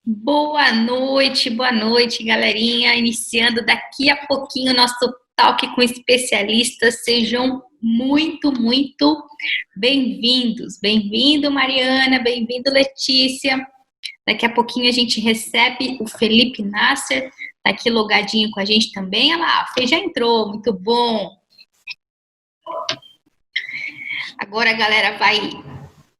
Boa noite, galerinha. Iniciando daqui a pouquinho o nosso talk com especialistas. Sejam muito bem-vindos. Bem-vindo, Mariana. Bem-vindo, Letícia. Daqui a pouquinho a gente recebe o Felipe Nasser, tá aqui logadinho com a gente também. Olha lá, a Fê já entrou, muito bom. Agora a galera vai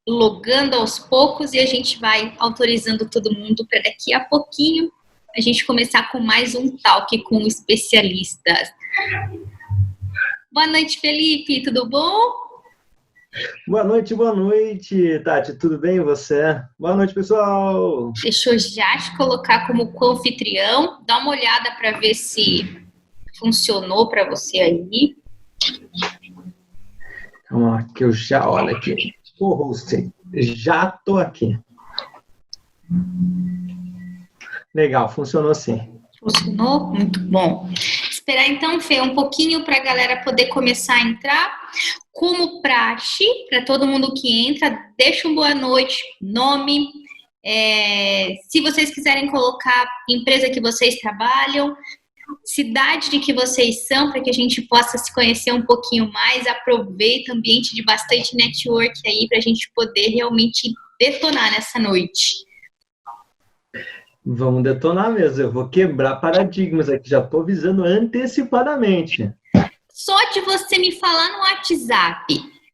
logando aos poucos e a gente vai autorizando todo mundo para daqui a pouquinho a gente começar com mais um talk com especialistas. Boa noite, Felipe, tudo bom? Boa noite, Tati, tudo bem e você? Boa noite, pessoal! Deixa eu já te colocar como co-anfitrião, dá uma olhada para ver se funcionou para você aí. Calma lá, que eu já olho aqui. Co-hosting, já tô aqui. Legal, funcionou sim. Funcionou? Muito bom. Esperar então, Fê, um pouquinho para a galera poder começar a entrar. Como praxe, para todo mundo que entra, deixa um boa noite, nome. Se vocês quiserem colocar empresa que vocês trabalham, cidade de que vocês são, para que a gente possa se conhecer um pouquinho mais. Aproveita o ambiente de bastante network aí para a gente poder realmente detonar nessa noite. Vamos detonar mesmo, eu vou quebrar paradigmas aqui, já estou avisando antecipadamente. Só de você me falar no WhatsApp,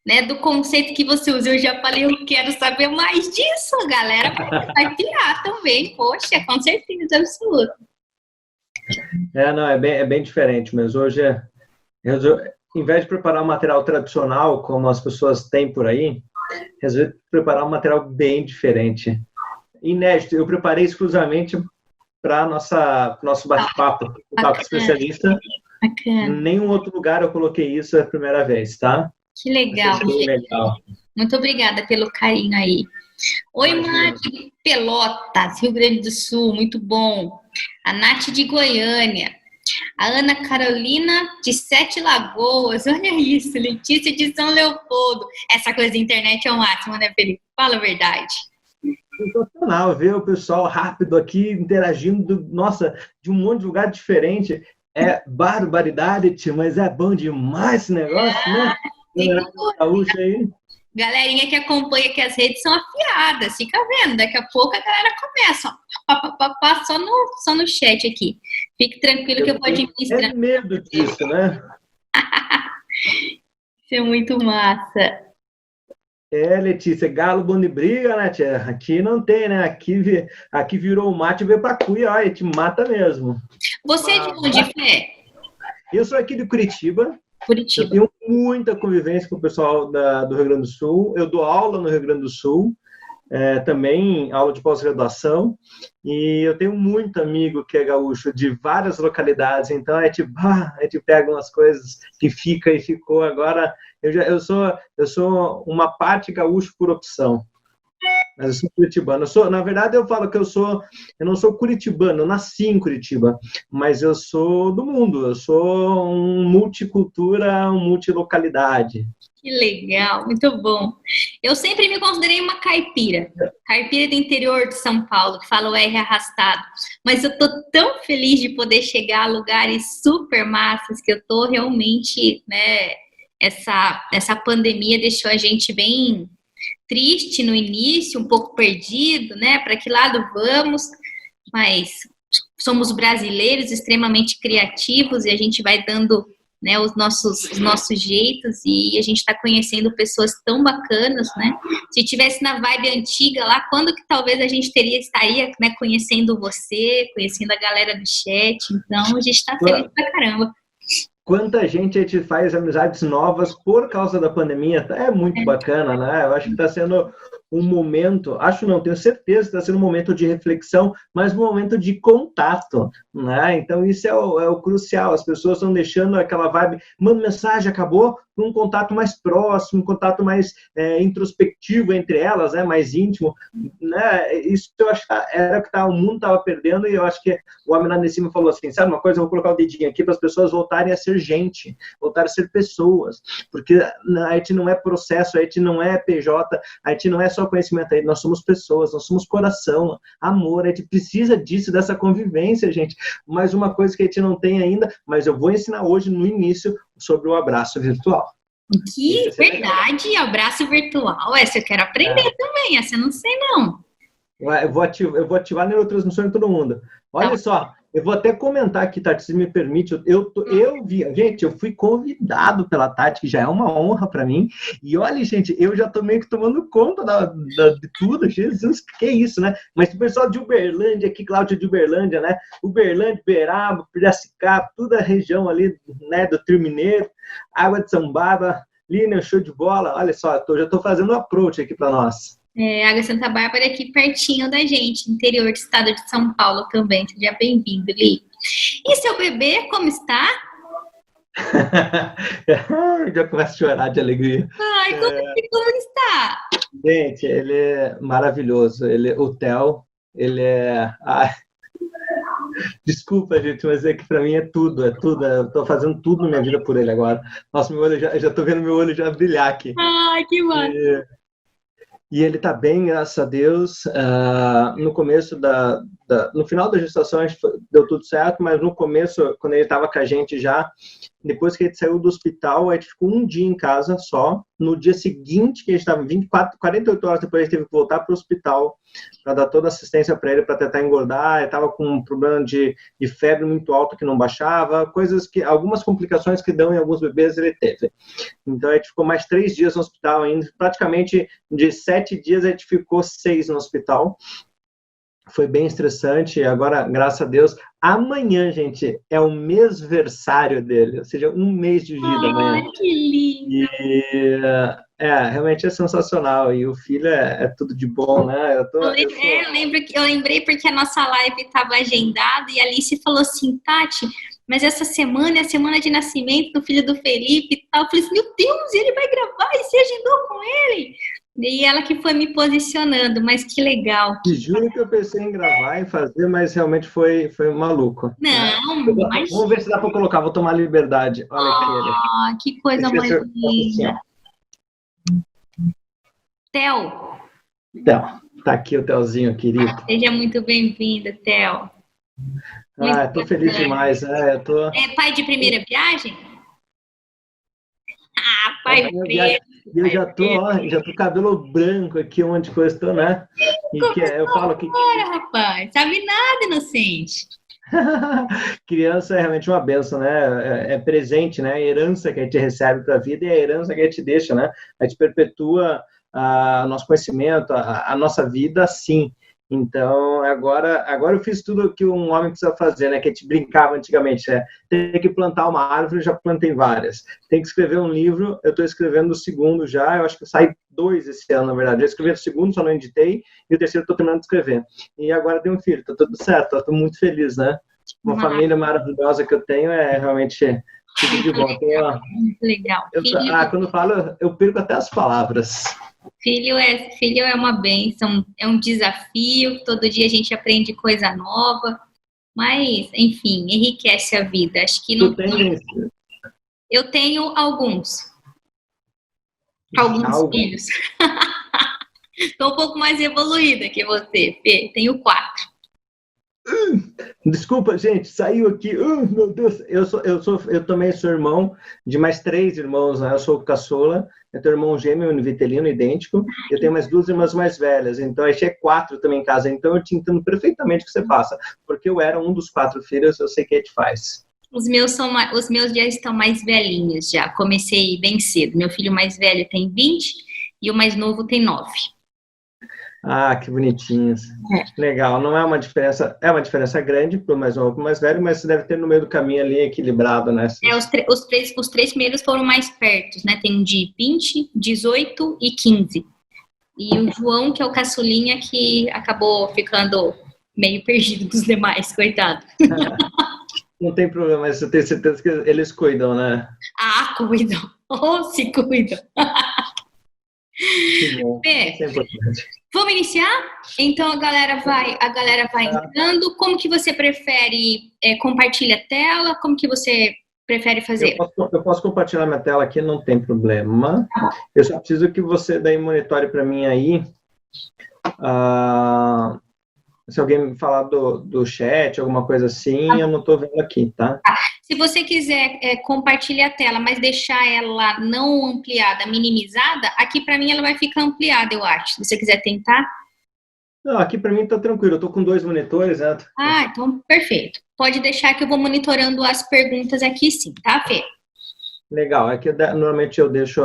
né, do conceito que você usa, eu já falei, eu quero saber mais disso, galera, vai criar também, poxa, com certeza absoluta. Não, é bem diferente, mas hoje, em vez de preparar um material tradicional, como as pessoas têm por aí, resolvi preparar um material bem diferente. Inédito, eu preparei exclusivamente para nosso bate-papo, com especialista. Bacana. Em nenhum outro lugar eu coloquei isso a primeira vez, tá? Que legal. Legal. Muito obrigada pelo carinho aí. Oi, Mari de Pelotas, Rio Grande do Sul, muito bom. A Nath de Goiânia. A Ana Carolina de Sete Lagoas, olha isso. Letícia de São Leopoldo. Essa coisa da internet é o máximo, né, Felipe? Fala a verdade. Sensacional ver o pessoal rápido aqui interagindo, nossa, de um monte de lugar diferente. É barbaridade, mas é bom demais esse negócio, né? Gaúcha aí. Galerinha que acompanha aqui as redes são afiadas, fica vendo, daqui a pouco a galera começa, ó, só no chat aqui. Fique tranquilo que eu vou administrar. É medo disso, né? Isso é muito massa. Letícia, galo bom de briga, né, tia? Aqui não tem, né? Aqui virou o mate e veio pra cuia, ó, e te mata mesmo. Você é de onde, Fê? Eu sou aqui de Curitiba. Curitiba. Eu tenho muita convivência com o pessoal do Rio Grande do Sul. Eu dou aula no Rio Grande do Sul, também aula de pós-graduação. E eu tenho muito amigo que é gaúcho de várias localidades. Então a gente pega umas coisas que fica e ficou. Agora eu sou uma parte gaúcho por opção. Mas eu sou curitibano. Na verdade, eu falo que eu não sou curitibano, eu nasci em Curitiba, mas eu sou do mundo, eu sou um multicultura, um multilocalidade. Que legal, muito bom. Eu sempre me considerei uma caipira do interior de São Paulo, que fala o R arrastado, mas eu tô tão feliz de poder chegar a lugares super massas que eu tô realmente, né, essa pandemia deixou a gente bem triste no início, um pouco perdido, né? Para que lado vamos? Mas somos brasileiros extremamente criativos e a gente vai dando, né, os nossos jeitos e a gente está conhecendo pessoas tão bacanas, né? Se tivesse na vibe antiga lá, quando que talvez a gente estaria, né, conhecendo você, conhecendo a galera do chat? Então a gente está feliz pra caramba. Quanta gente a gente faz amizades novas por causa da pandemia, é muito bacana, né? Eu acho que está sendo um momento, tenho certeza que está sendo um momento de reflexão, mas um momento de contato, né? Então isso é o crucial, as pessoas estão deixando aquela vibe, manda mensagem, acabou, um contato mais próximo, um contato mais introspectivo entre elas, né? Mais íntimo, né? Isso eu acho que era o que o mundo estava perdendo e eu acho que o homem lá em cima falou assim, sabe uma coisa, eu vou colocar o dedinho aqui para as pessoas voltarem a ser gente, voltarem a ser pessoas, porque a gente não é processo, a gente não é PJ, a gente não é só só conhecimento aí, nós somos pessoas, nós somos coração, amor, a gente precisa disso, dessa convivência, gente. Mais uma coisa que a gente não tem ainda, mas eu vou ensinar hoje no início sobre o abraço virtual. Que verdade, legal. Abraço virtual, essa eu quero aprender também, essa eu não sei não. Eu vou ativar a neurotransmissão em todo mundo. Olha só, eu vou até comentar aqui, Tati, se me permite. Gente, eu fui convidado pela Tati, que já é uma honra para mim. E olha, gente, eu já tô meio que tomando conta de tudo. Jesus, que é isso, né? Mas o pessoal de Uberlândia, aqui, Cláudio de Uberlândia, né? Uberlândia, Uberaba, Piracicaba, toda a região ali, né, do Trio Mineiro, Água de Sambaba, Lina, show de bola. Olha só, já tô fazendo um approach aqui para nós. Água Santa Bárbara aqui pertinho da gente, interior do estado de São Paulo também. Seja bem-vindo, Li. E seu bebê, como está? Já começa a chorar de alegria. Ai, como está? Gente, ele é maravilhoso. O Theo, ele é... Desculpa, gente, mas é que para mim é tudo. Eu tô fazendo tudo na minha vida por ele agora. Nossa, meu olho já tô vendo meu olho já brilhar aqui. Ai, que massa. E ele está bem, graças a Deus. No começo no final da gestação deu tudo certo, mas no começo, quando ele estava com a gente já, depois que ele saiu do hospital, a gente ficou um dia em casa só. No dia seguinte, que a gente estava 48 horas depois, a gente teve que voltar para o hospital para dar toda a assistência para ele, para tentar engordar. Ele estava com um problema de febre muito alto que não baixava, algumas complicações que dão em alguns bebês ele teve. Então a gente ficou mais 3 dias no hospital ainda, praticamente de 7 dias a gente ficou 6 no hospital. Foi bem estressante. Agora, graças a Deus, amanhã, gente, é o mêsversário dele, ou seja, 1 mês de vida amanhã. Que lindo! E realmente é sensacional. E o filho é tudo de bom, né? Eu lembrei porque a nossa live estava agendada e a Alice falou assim, Tati, mas essa semana é a semana de nascimento do filho do Felipe e tal. Eu falei assim, meu Deus, ele vai gravar e você agendou com ele? E ela que foi me posicionando, mas que legal. Te juro que eu pensei em gravar e fazer, mas realmente foi maluco. Não, mas... Vamos ver se dá para colocar, vou tomar liberdade. Olha aqui. Que coisa mais linda. Theo. Tá aqui o Theozinho, querido. Seja muito bem-vindo, Theo. Tô feliz demais. É pai de primeira viagem? Pai de primeira. E eu já tô cabelo branco aqui, um monte de coisa, né? Eu falo que... rapaz, sabe nada, inocente. Criança é realmente uma bênção, né? É presente, né? A herança que a gente recebe para a vida e a herança que a gente deixa, né? A gente perpetua nosso conhecimento, a nossa vida assim. Então, agora eu fiz tudo o que um homem precisa fazer, né? Que a gente brincava antigamente, tem que plantar uma árvore, já plantei várias. Tem que escrever um livro, eu estou escrevendo o segundo já, eu acho que sai 2 esse ano, na verdade. Eu escrevi o segundo, só não editei, e o terceiro estou terminando de escrever. E agora tenho um filho, tá tudo certo, estou muito feliz, né? Uma família maravilhosa que eu tenho é realmente tudo de bom. Muito legal. Quando eu falo, eu perco até as palavras. Filho é uma bênção, é um desafio, todo dia a gente aprende coisa nova, mas, enfim, enriquece a vida. Acho que não tem... Eu tenho alguns filhos. Estou um pouco mais evoluída que você, Fê. Tenho 4. Desculpa, gente, saiu aqui. Meu Deus, eu também sou irmão de mais 3 irmãos, né? Eu sou o caçula, eu tenho irmão gêmeo univitelino, idêntico, eu tenho mais 2 irmãs mais velhas, então a gente é 4 também em casa, então eu te entendo perfeitamente o que você passa, porque eu era um dos 4 filhos, eu sei o que a gente faz. Os meus já estão mais velhinhos já, comecei bem cedo. Meu filho mais velho tem 20 e o mais novo tem 9. Que bonitinhos. Legal, não é uma diferença, é uma diferença grande para o mais novo e para o mais velho, mas você deve ter no meio do caminho ali equilibrado, né? Os 3 primeiros foram mais perto, né? Tem um de 20, 18 e 15. E o João, que é o caçulinha, que acabou ficando meio perdido dos demais, coitado. Não tem problema, mas eu tenho certeza que eles cuidam, né? Cuidam. Se cuidam. Que bom. Isso é importante. Vamos iniciar? Então a galera vai entrando. Como que você prefere compartilhar a tela? Como que você prefere fazer? Eu posso compartilhar minha tela aqui, não tem problema. Eu só preciso que você daí monitore para mim aí Se alguém me falar do chat, alguma coisa assim, eu não estou vendo aqui, tá? Se você quiser compartilhar a tela, mas deixar ela não ampliada, minimizada, aqui para mim ela vai ficar ampliada, eu acho. Se você quiser tentar. Não, aqui para mim está tranquilo. Eu estou com 2 monitores, né? Então perfeito. Pode deixar que eu vou monitorando as perguntas aqui sim, tá, Fê? Legal. Aqui normalmente eu deixo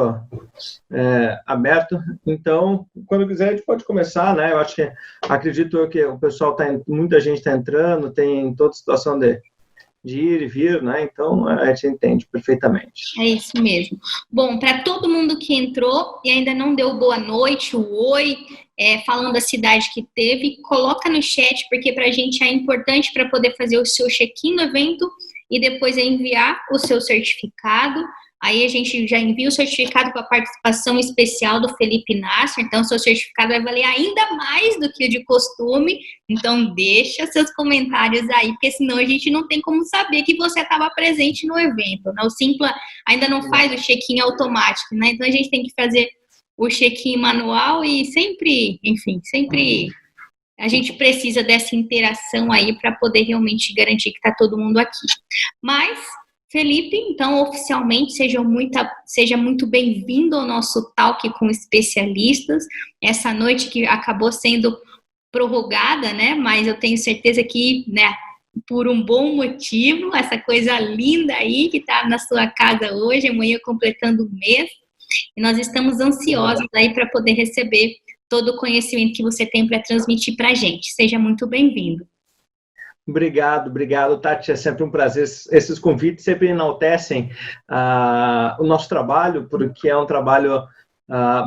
aberto. Então, quando quiser, a gente pode começar, né? Eu acredito que o pessoal muita gente está entrando, tem toda situação de ir e vir, né? Então, a gente entende perfeitamente. É isso mesmo. Bom, para todo mundo que entrou e ainda não deu boa noite, o oi, falando da cidade que teve, coloca no chat, porque para a gente é importante para poder fazer o seu check-in no evento e depois enviar o seu certificado. Aí a gente já envia o certificado com a participação especial do Felipe Nasser, então seu certificado vai valer ainda mais do que o de costume, então deixa seus comentários aí, porque senão a gente não tem como saber que você estava presente no evento, né? O Simpla ainda não faz o check-in automático, né? Então a gente tem que fazer o check-in manual e sempre a gente precisa dessa interação aí para poder realmente garantir que está todo mundo aqui. Mas Felipe, então, oficialmente, seja muito bem-vindo ao nosso Talk com especialistas. Essa noite que acabou sendo prorrogada, né? Mas eu tenho certeza que, né, por um bom motivo, essa coisa linda aí que está na sua casa hoje, amanhã completando um mês. E nós estamos ansiosos aí para poder receber todo o conhecimento que você tem para transmitir para a gente. Seja muito bem-vindo. Obrigado, Tati. É sempre um prazer. Esses convites sempre enaltecem o nosso trabalho, porque é um trabalho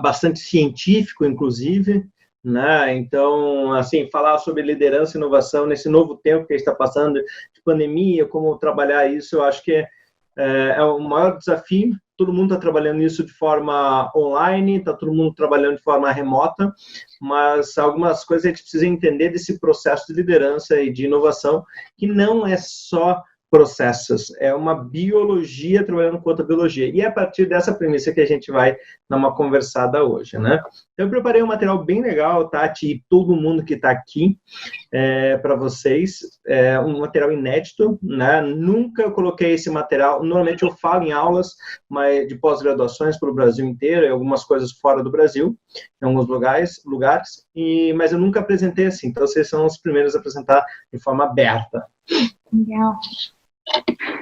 bastante científico, inclusive, né? Então, assim, falar sobre liderança e inovação nesse novo tempo que a gente está passando de pandemia, como trabalhar isso, eu acho que é o maior desafio. Todo mundo está trabalhando isso de forma online, está todo mundo trabalhando de forma remota, mas algumas coisas a gente precisa entender desse processo de liderança e de inovação, que não é só processos, é uma biologia trabalhando com outra biologia. E é a partir dessa premissa que a gente vai dar uma conversada hoje, né? Eu preparei um material bem legal, Tati, e todo mundo que está aqui para vocês, um material inédito, né? Nunca coloquei esse material, normalmente eu falo em aulas de pós-graduações pelo Brasil inteiro, e algumas coisas fora do Brasil, em alguns lugares, mas eu nunca apresentei assim, então vocês são os primeiros a apresentar de forma aberta. Legal.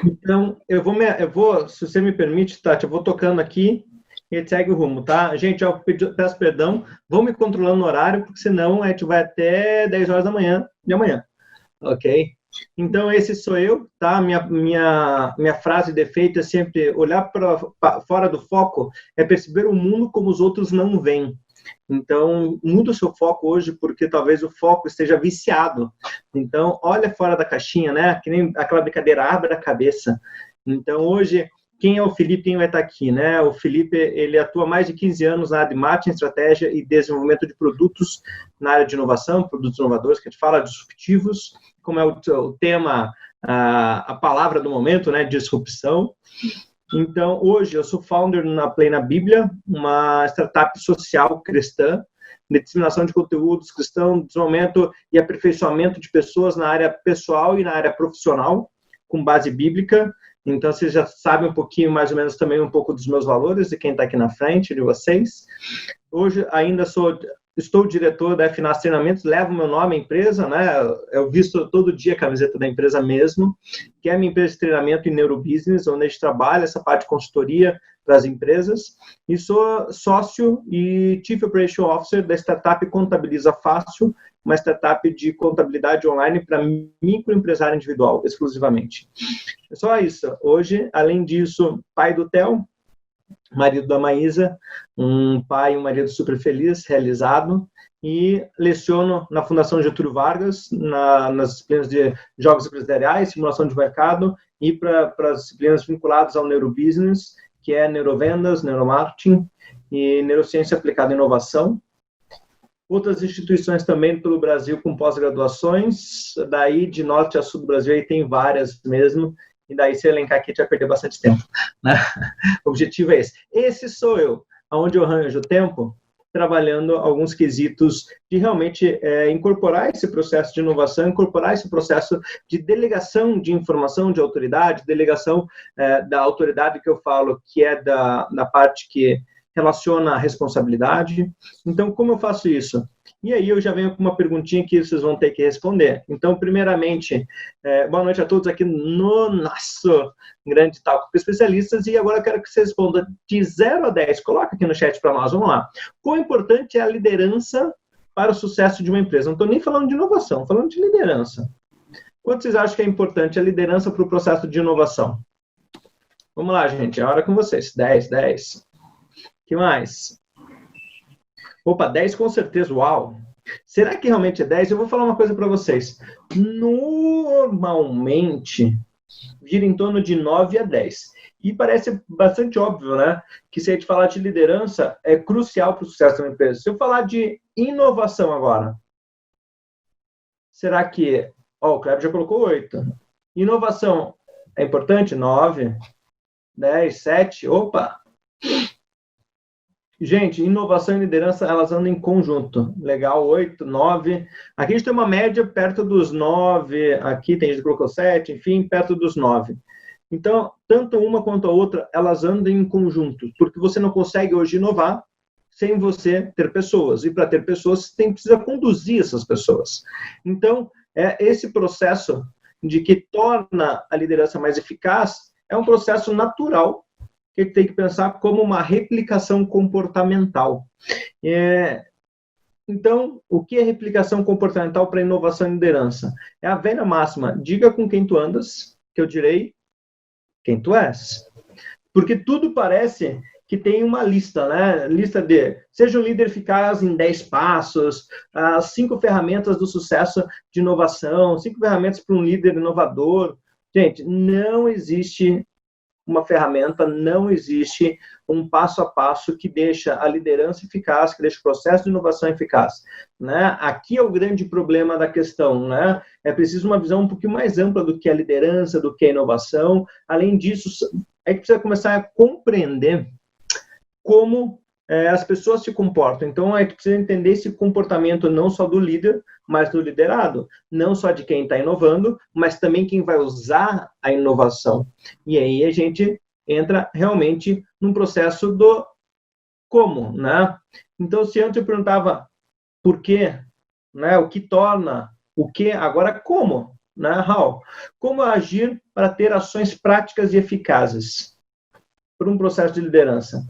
Então, eu vou, se você me permite, Tati, eu vou tocando aqui e segue o rumo, tá? Gente, eu peço perdão, vão me controlando no horário, porque senão a gente vai até 10 horas de amanhã, ok? Então, esse sou eu, tá? Minha frase de efeito é sempre olhar para fora do foco, é perceber o mundo como os outros não veem. Então, muda o seu foco hoje, porque talvez o foco esteja viciado. Então, olha fora da caixinha, né? Que nem aquela brincadeira, abre a cabeça. Então, hoje, quem é o Felipe? Quem vai estar aqui, né? O Felipe, ele atua há mais de 15 anos na área de marketing, estratégia e desenvolvimento de produtos na área de inovação, produtos inovadores, que a gente fala disruptivos, como é o tema, a palavra do momento, né? Disrupção. Então, hoje eu sou founder na Play na Bíblia, uma startup social cristã, de disseminação de conteúdos cristãos, desenvolvimento e aperfeiçoamento de pessoas na área pessoal e na área profissional, com base bíblica. Então, vocês já sabem um pouquinho, mais ou menos, também um pouco dos meus valores, de quem está aqui na frente, de vocês. Hoje ainda estou diretor da FNAS Treinamentos, levo meu nome à empresa, né? Eu visto todo dia a camiseta da empresa mesmo, que é a minha empresa de treinamento em neurobusiness, onde a gente trabalha essa parte de consultoria para as empresas. E sou sócio e Chief Operation Officer da startup Contabiliza Fácil, uma startup de contabilidade online para microempresário individual, exclusivamente. É só isso. Hoje, além disso, pai do Theo, marido da Maísa, um pai e um marido super feliz, realizado, e leciono na Fundação Getúlio Vargas, nas disciplinas de jogos empresariais, simulação de mercado, e para as disciplinas vinculadas ao neurobusiness, que é neurovendas, neuromarketing e neurociência aplicada à inovação. Outras instituições também pelo Brasil com pós-graduações, daí de norte a sul do Brasil, aí tem várias mesmo, e daí se eu elencar aqui, a gente vai perder bastante tempo, né? O objetivo é esse. Esse sou eu. Aonde eu arranjo tempo? trabalhando alguns quesitos de realmente incorporar esse processo de inovação, incorporar esse processo de delegação de informação, de autoridade, delegação da autoridade que eu falo, que é da parte que relaciona a responsabilidade. Então, como eu faço isso? E aí eu já venho com uma perguntinha que vocês vão ter que responder. Então, primeiramente, boa noite a todos aqui no nosso grande Talk com Especialistas, e agora eu quero que vocês respondam de 0 a 10. Coloca aqui no chat para nós, vamos lá. Quão importante é a liderança para o sucesso de uma empresa? Não estou nem falando de inovação, falando de liderança. Quanto vocês acham que é importante a liderança para o processo de inovação? Vamos lá, gente, a hora é com vocês. 10, 10. Que mais? Opa, 10 com certeza, uau! Será que realmente é 10? Eu vou falar uma coisa para vocês. Normalmente, gira em torno de 9 a 10. E parece bastante óbvio, né? Que se a gente falar de liderança, é crucial para o sucesso de uma empresa. Se eu falar de inovação agora, será que... o Kleber já colocou 8. Inovação é importante? 9, 10, 7, opa! Gente, inovação e liderança, elas andam em conjunto. Legal, 8, 9. Aqui a gente tem uma média perto dos 9. Aqui tem gente que colocou 7, enfim, perto dos 9. Então, tanto uma quanto a outra, elas andam em conjunto. Porque você não consegue hoje inovar sem você ter pessoas. E para ter pessoas, você precisa conduzir essas pessoas. Então, esse processo de que torna a liderança mais eficaz é um processo natural que tem que pensar como uma replicação comportamental. Então, o que é replicação comportamental para inovação e liderança? É a velha máxima, diga com quem tu andas, que eu direi quem tu és. Porque tudo parece que tem uma lista, né? Lista de, seja um líder eficaz em 10 passos, as 5 ferramentas do sucesso de inovação, 5 ferramentas para um líder inovador. Gente, não existe uma ferramenta, não existe um passo a passo que deixa a liderança eficaz, que deixa o processo de inovação eficaz, né? Aqui é o grande problema da questão, né? É preciso uma visão um pouquinho mais ampla do que é a liderança, do que é a inovação. Além disso, a gente precisa começar a compreender como as pessoas se comportam. Então, a gente precisa entender esse comportamento não só do líder, mas do liderado. Não só de quem está inovando, mas também quem vai usar a inovação. E aí a gente entra realmente num processo do como, né? Então, se antes eu perguntava por quê, né? O que torna, o que, agora como, né, Raul? Como agir para ter ações práticas e eficazes para um processo de liderança?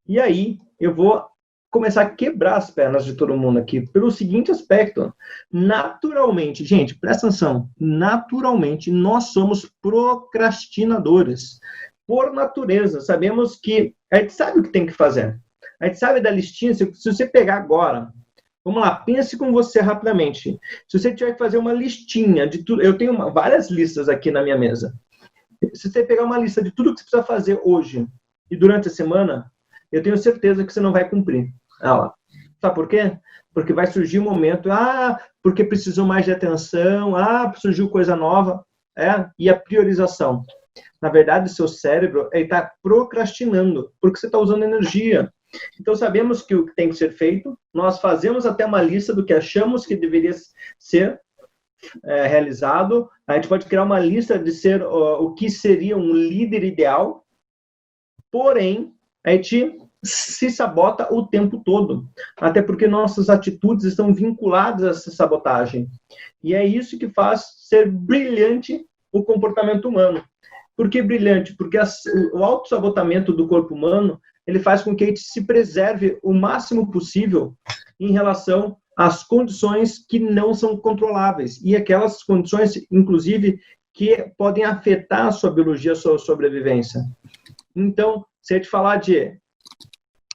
E aí, eu vou começar a quebrar as pernas de todo mundo aqui, pelo seguinte aspecto. Naturalmente, gente, presta atenção, naturalmente nós somos procrastinadores. Por natureza, sabemos que a gente sabe o que tem que fazer. A gente sabe da listinha, se você pegar agora, vamos lá, pense com você rapidamente. Se você tiver que fazer uma listinha de tudo, eu tenho várias listas aqui na minha mesa. Se você pegar uma lista de tudo que você precisa fazer hoje e durante a semana, eu tenho certeza que você não vai cumprir. Sabe por quê? Porque vai surgir um momento, porque precisou mais de atenção, surgiu coisa nova, e a priorização. Na verdade, seu cérebro está procrastinando, porque você está usando energia. Então, sabemos que o que tem que ser feito, nós fazemos até uma lista do que achamos que deveria ser realizado, a gente pode criar uma lista de ser o que seria um líder ideal, porém, a gente se sabota o tempo todo, até porque nossas atitudes estão vinculadas a essa sabotagem. E é isso que faz ser brilhante o comportamento humano. Por que brilhante? Porque o autossabotamento do corpo humano, ele faz com que a gente se preserve o máximo possível em relação às condições que não são controláveis. E aquelas condições, inclusive, que podem afetar a sua biologia, a sua sobrevivência. Então, se a gente falar de,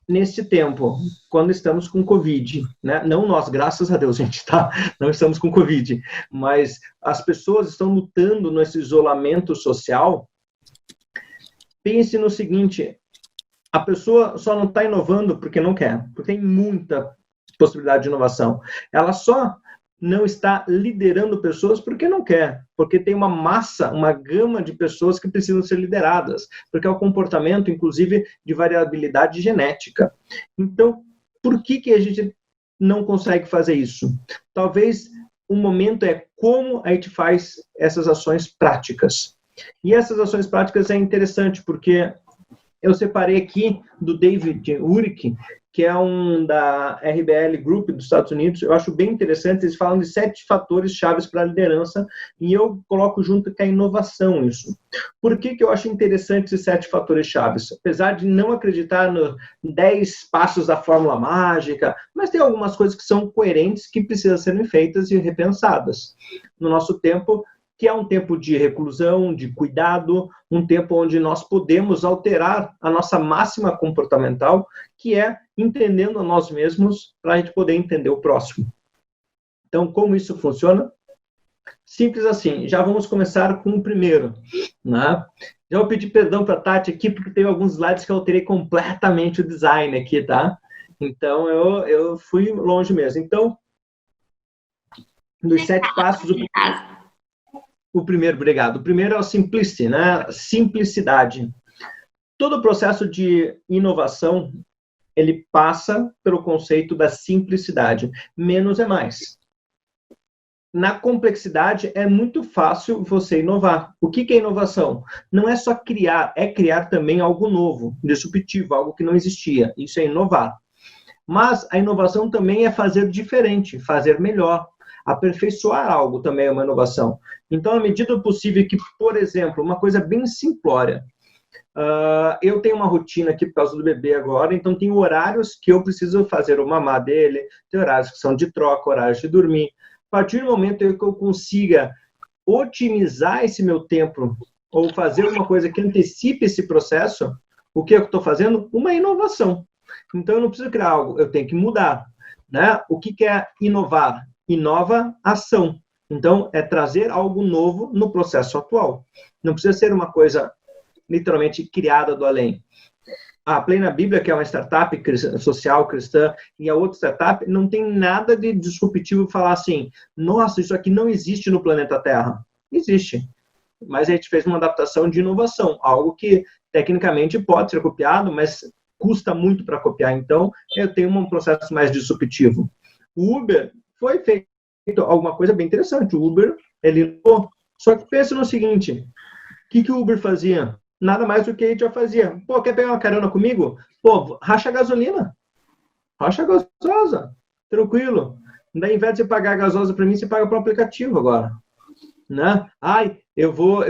nesse tempo, quando estamos com Covid, né? Não nós, graças a Deus, gente, tá? Não estamos com Covid, mas as pessoas estão lutando nesse isolamento social. Pense no seguinte, a pessoa só não está inovando porque não quer, porque tem muita possibilidade de inovação. Ela só não está liderando pessoas porque não quer, porque tem uma massa, uma gama de pessoas que precisam ser lideradas, porque é o comportamento, inclusive, de variabilidade genética. Então, Por que a gente não consegue fazer isso? Talvez o momento é como a gente faz essas ações práticas. E essas ações práticas é interessante, porque eu separei aqui do David Urich, que é um da RBL Group dos Estados Unidos. Eu acho bem interessante, eles falam de 7 fatores chaves para a liderança, e eu coloco junto com a inovação isso. Por que eu acho interessante esses 7 fatores chaves? Apesar de não acreditar nos 10 passos da fórmula mágica, mas tem algumas coisas que são coerentes, que precisam serem feitas e repensadas. No nosso tempo, que é um tempo de reclusão, de cuidado, um tempo onde nós podemos alterar a nossa máxima comportamental, que é entendendo a nós mesmos para a gente poder entender o próximo. Então, como isso funciona? Simples assim. Já vamos começar com o primeiro, né? Já vou pedir perdão para a Tati aqui, porque tem alguns slides que eu alterei completamente o design aqui, tá? Então, eu fui longe mesmo. Então, dos 7 passos... O primeiro, obrigado. O primeiro é o Simplicity, né? Simplicidade. Todo o processo de inovação, ele passa pelo conceito da simplicidade. Menos é mais. Na complexidade, é muito fácil você inovar. O que é inovação? Não é só criar, é criar também algo novo, disruptivo, algo que não existia. Isso é inovar. Mas a inovação também é fazer diferente, fazer melhor. Aperfeiçoar algo também é uma inovação. Então, à medida do possível que, por exemplo, uma coisa bem simplória, eu tenho uma rotina aqui por causa do bebê agora, então tem horários que eu preciso fazer o mamá dele, tem horários que são de troca, horários de dormir. A partir do momento que eu consiga otimizar esse meu tempo, ou fazer uma coisa que antecipe esse processo, o que eu estou fazendo? Uma inovação. Então, eu não preciso criar algo, eu tenho que mudar, né? O que é inovar? Inova ação. Então, é trazer algo novo no processo atual. Não precisa ser uma coisa literalmente criada do além. A Plena Bíblia, que é uma startup social cristã, e a outra startup, não tem nada de disruptivo falar assim, nossa, isso aqui não existe no planeta Terra. Existe. Mas a gente fez uma adaptação de inovação, algo que tecnicamente pode ser copiado, mas custa muito para copiar. Então, eu tenho um processo mais disruptivo. O Uber foi feito alguma coisa bem interessante. O Uber, ele... Só que pensa no seguinte, o que o Uber fazia? Nada mais do que a gente já fazia. Pô, quer pegar uma carona comigo? Pô, racha a gasolina. Racha a gasosa. Tranquilo. Daí, ao invés de você pagar a gasosa para mim, você paga para o aplicativo agora. Né? Ai, eu vou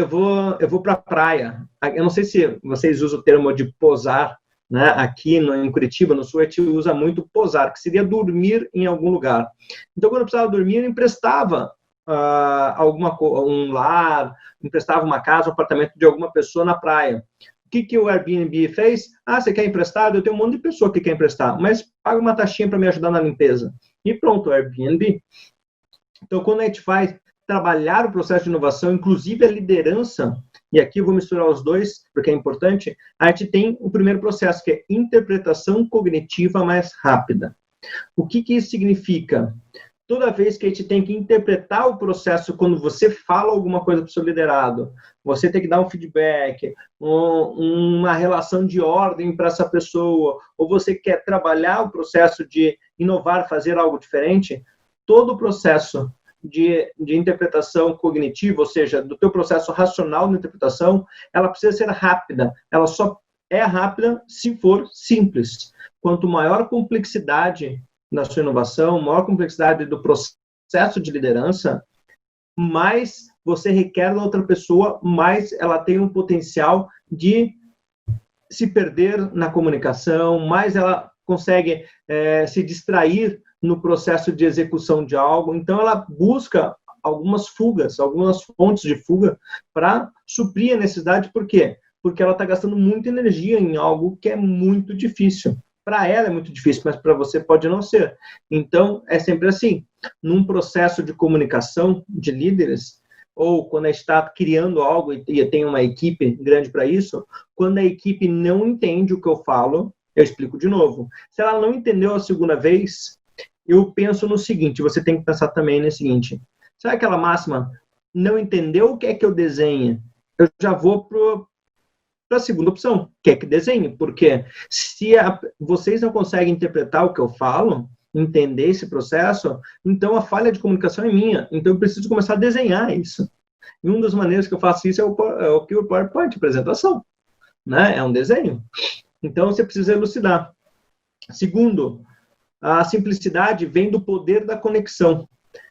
para a praia. Eu não sei se vocês usam o termo de posar, né? Aqui em Curitiba, no Sul, a gente usa muito posar, que seria dormir em algum lugar. Então, quando eu precisava dormir, eu emprestava um lar, emprestava uma casa, um apartamento de alguma pessoa na praia. O que o Airbnb fez? Ah, você quer emprestado? Eu tenho um monte de pessoa que quer emprestar, mas paga uma taxinha para me ajudar na limpeza. E pronto, o Airbnb. Então, quando a gente faz trabalhar o processo de inovação, inclusive a liderança, e aqui eu vou misturar os dois, porque é importante, a gente tem o primeiro processo, que é interpretação cognitiva mais rápida. O que isso significa? Toda vez que a gente tem que interpretar o processo, quando você fala alguma coisa para o seu liderado, você tem que dar um feedback, uma relação de ordem para essa pessoa, ou você quer trabalhar o processo de inovar, fazer algo diferente, todo o processo de interpretação cognitiva, ou seja, do teu processo racional de interpretação, ela precisa ser rápida. Ela só é rápida se for simples. Quanto maior a complexidade na sua inovação, maior a complexidade do processo de liderança, mais você requer da outra pessoa, mais ela tem um potencial de se perder na comunicação, mais ela consegue se distrair no processo de execução de algo. Então, ela busca algumas fugas, algumas fontes de fuga para suprir a necessidade. Por quê? Porque ela está gastando muita energia em algo que é muito difícil. Para ela é muito difícil, mas para você pode não ser. Então, é sempre assim. Num processo de comunicação de líderes, ou quando a gente está criando algo e tem uma equipe grande para isso, quando a equipe não entende o que eu falo, eu explico de novo. Se ela não entendeu a segunda vez, eu penso no seguinte, você tem que pensar também no seguinte, sabe aquela máxima, não entendeu o que é que eu desenho? Eu já vou para para a segunda opção, que é que desenhe, porque se vocês não conseguem interpretar o que eu falo, entender esse processo, então a falha de comunicação é minha, então eu preciso começar a desenhar isso. E uma das maneiras que eu faço isso é o PowerPoint, apresentação, né? É um desenho. Então você precisa elucidar. Segundo, a simplicidade vem do poder da conexão.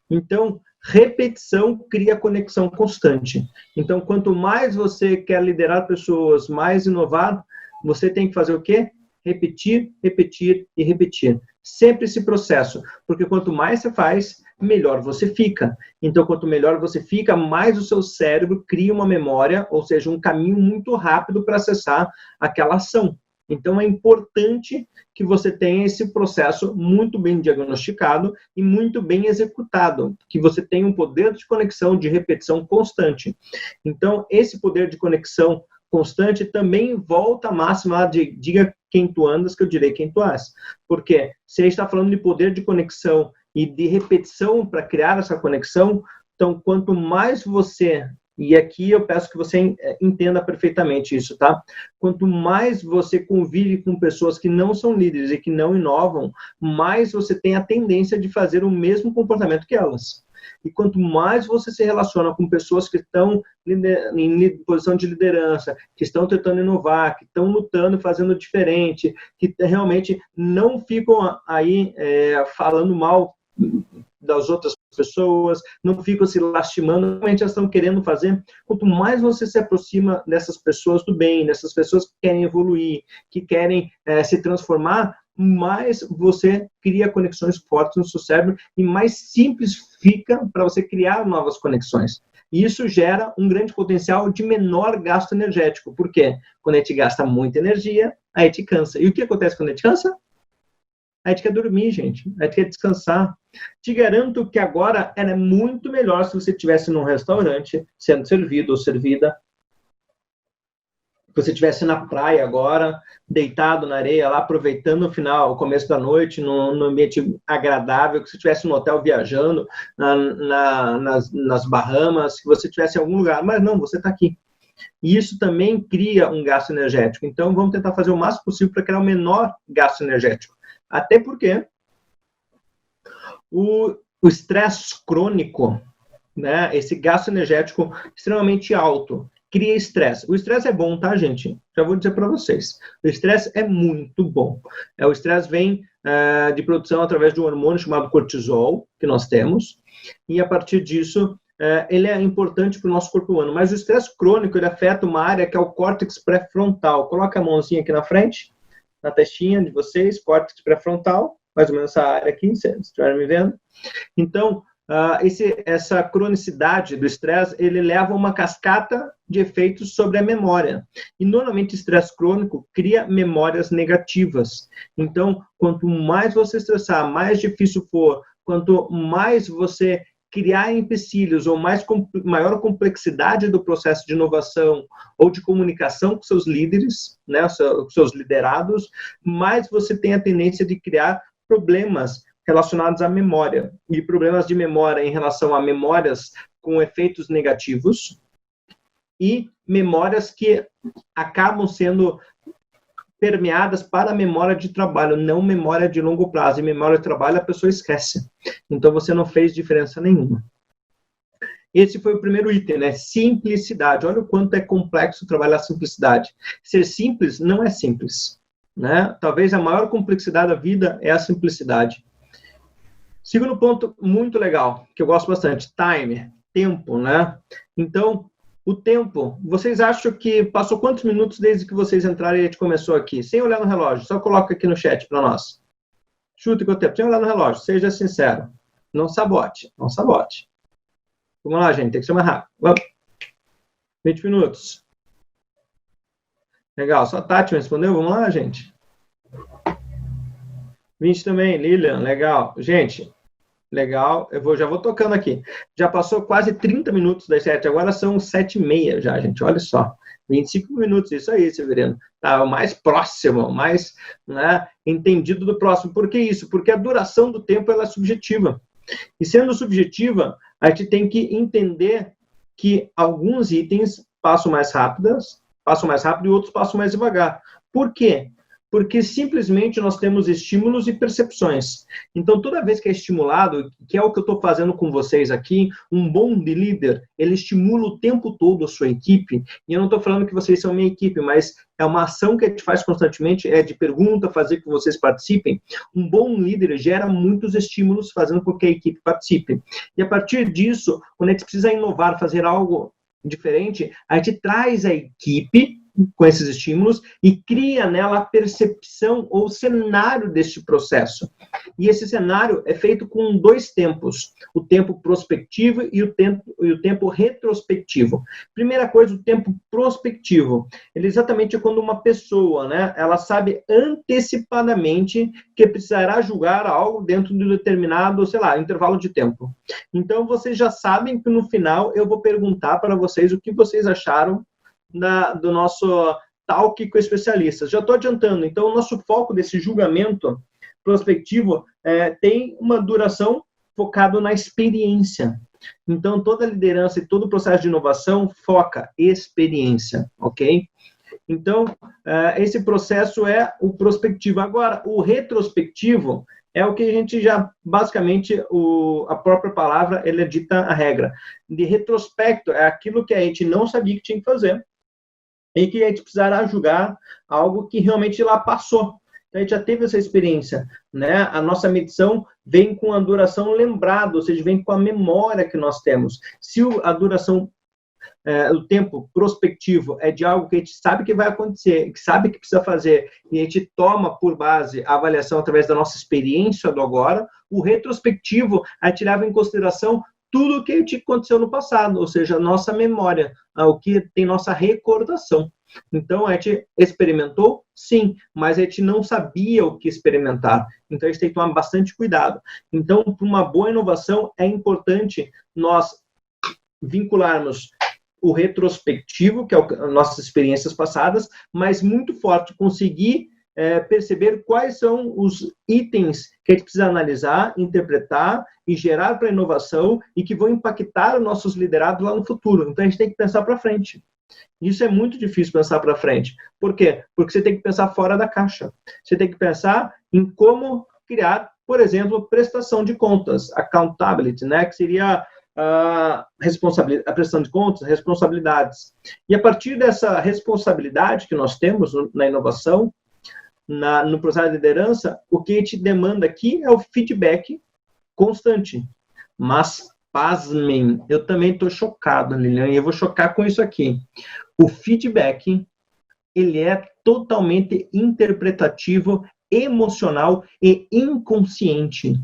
Então, repetição cria conexão constante. Então, quanto mais você quer liderar pessoas, mais inovar, você tem que fazer o quê? Repetir, repetir e repetir. Sempre esse processo, porque quanto mais você faz, melhor você fica. Então, quanto melhor você fica, mais o seu cérebro cria uma memória, ou seja, um caminho muito rápido para acessar aquela ação. Então, é importante que você tenha esse processo muito bem diagnosticado e muito bem executado, que você tenha um poder de conexão, de repetição constante. Então, esse poder de conexão constante também volta à máxima de diga quem tu andas, que eu direi quem tu és. Porque se a gente está falando de poder de conexão e de repetição para criar essa conexão, então, quanto mais você... E aqui eu peço que você entenda perfeitamente isso, tá? Quanto mais você convive com pessoas que não são líderes e que não inovam, mais você tem a tendência de fazer o mesmo comportamento que elas. E quanto mais você se relaciona com pessoas que estão em posição de liderança, que estão tentando inovar, que estão lutando, fazendo diferente, que realmente não ficam aí falando mal das outras pessoas, não ficam se lastimando, realmente elas estão querendo fazer. Quanto mais você se aproxima dessas pessoas do bem, dessas pessoas que querem evoluir, que querem se transformar, mais você cria conexões fortes no seu cérebro e mais simples fica para você criar novas conexões. E isso gera um grande potencial de menor gasto energético. Por quê? Quando a gente gasta muita energia, a gente cansa. E o que acontece quando a gente cansa? A gente quer dormir, gente. A gente quer descansar. Te garanto que agora era muito melhor se você estivesse num restaurante, sendo servido ou servida. Que você estivesse na praia agora, deitado na areia, lá aproveitando o final, o começo da noite, num ambiente agradável, que você estivesse no hotel viajando, nas Bahamas, que você estivesse em algum lugar. Mas não, você está aqui. E isso também cria um gasto energético. Então, vamos tentar fazer o máximo possível para criar o menor gasto energético. Até porque o estresse crônico, né, esse gasto energético extremamente alto, cria estresse. O estresse é bom, tá, gente? Já vou dizer para vocês. O estresse é muito bom. O estresse vem de produção através de um hormônio chamado cortisol, que nós temos, e a partir disso, ele é importante para o nosso corpo humano. Mas o estresse crônico, ele afeta uma área que é o córtex pré-frontal. Coloca a mãozinha aqui na frente, na testinha de vocês, córtex pré-frontal, mais ou menos essa área aqui, se estiverem me vendo. Então, essa cronicidade do estresse, ele leva a uma cascata de efeitos sobre a memória. E, normalmente, estresse crônico cria memórias negativas. Então, quanto mais você estressar, mais difícil for, quanto mais você criar empecilhos ou maior complexidade do processo de inovação ou de comunicação com seus líderes, né, com seus liderados, mais você tem a tendência de criar problemas relacionados à memória. E problemas de memória em relação a memórias com efeitos negativos e memórias que acabam sendo permeadas para a memória de trabalho, não memória de longo prazo. E memória de trabalho a pessoa esquece. Então, você não fez diferença nenhuma. Esse foi o primeiro item, né? Simplicidade. Olha o quanto é complexo trabalhar a simplicidade. Ser simples não é simples, né? Talvez a maior complexidade da vida é a simplicidade. Segundo ponto muito legal, que eu gosto bastante, time, tempo, né? Então, o tempo, vocês acham que passou quantos minutos desde que vocês entraram e a gente começou aqui? Sem olhar no relógio, só coloca aqui no chat para nós. Chuta quanto tempo, sem olhar no relógio, seja sincero. Não sabote, não sabote. Vamos lá, gente, tem que ser mais rápido. Vamos. 20 minutos. Legal, só a Tati me respondeu, vamos lá, gente. 20 também, Lilian, legal. Gente, legal, já vou tocando aqui. Já passou quase 30 minutos das 7, agora são 7h30 já, gente, olha só. 25 minutos, isso aí, Severino. Tá, o mais próximo, mais, né, entendido do próximo. Por que isso? Porque a duração do tempo ela é subjetiva. E sendo subjetiva, a gente tem que entender que alguns itens passam mais rápidos passam mais rápido e outros passam mais devagar. Por quê? Porque simplesmente nós temos estímulos e percepções. Então, toda vez que é estimulado, que é o que eu estou fazendo com vocês aqui, um bom líder, ele estimula o tempo todo a sua equipe, e eu não estou falando que vocês são minha equipe, mas é uma ação que a gente faz constantemente, é de pergunta, fazer que vocês participem. Um bom líder gera muitos estímulos, fazendo com que a equipe participe. E a partir disso, quando a gente precisa inovar, fazer algo diferente, a gente traz a equipe com esses estímulos e cria nela a percepção ou cenário deste processo. E esse cenário é feito com 2 tempos, o tempo prospectivo e o tempo retrospectivo. Primeira coisa, o tempo prospectivo. Ele exatamente é quando uma pessoa, né, ela sabe antecipadamente que precisará julgar algo dentro de um determinado, sei lá, intervalo de tempo. Então, vocês já sabem que no final eu vou perguntar para vocês o que vocês acharam do nosso talk com especialistas. Já estou adiantando. Então, o nosso foco desse julgamento prospectivo tem uma duração focado na experiência. Então, toda liderança e todo o processo de inovação foca experiência, ok? Então, esse processo é o prospectivo. Agora, o retrospectivo é o que a gente já, basicamente, a própria palavra, ela dita a regra. De retrospecto, é aquilo que a gente não sabia que tinha que fazer, e que a gente precisará julgar algo que realmente lá passou. Então, a gente já teve essa experiência, né? A nossa medição vem com a duração lembrada, ou seja, vem com a memória que nós temos. Se a duração, o tempo prospectivo é de algo que a gente sabe que vai acontecer, que sabe que precisa fazer, e a gente toma por base a avaliação através da nossa experiência do agora, o retrospectivo, a gente leva em consideração tudo o que aconteceu no passado, ou seja, a nossa memória, o que tem nossa recordação. Então, a gente experimentou? Sim, mas a gente não sabia o que experimentar. Então, a gente tem que tomar bastante cuidado. Então, para uma boa inovação, é importante nós vincularmos o retrospectivo, que é as nossas experiências passadas, mas muito forte, conseguir perceber quais são os itens que a gente precisa analisar, interpretar e gerar para a inovação e que vão impactar os nossos liderados lá no futuro. Então, a gente tem que pensar para frente. Isso é muito difícil pensar para frente. Por quê? Porque você tem que pensar fora da caixa. Você tem que pensar em como criar, por exemplo, prestação de contas, accountability, né? Que seria a prestação de contas, responsabilidades. E a partir dessa responsabilidade que nós temos na inovação, no processo de liderança, o que a gente demanda aqui é o feedback constante. Mas, pasmem, eu também estou chocado, Lilian, e eu vou chocar com isso aqui. O feedback, ele é totalmente interpretativo, emocional e inconsciente.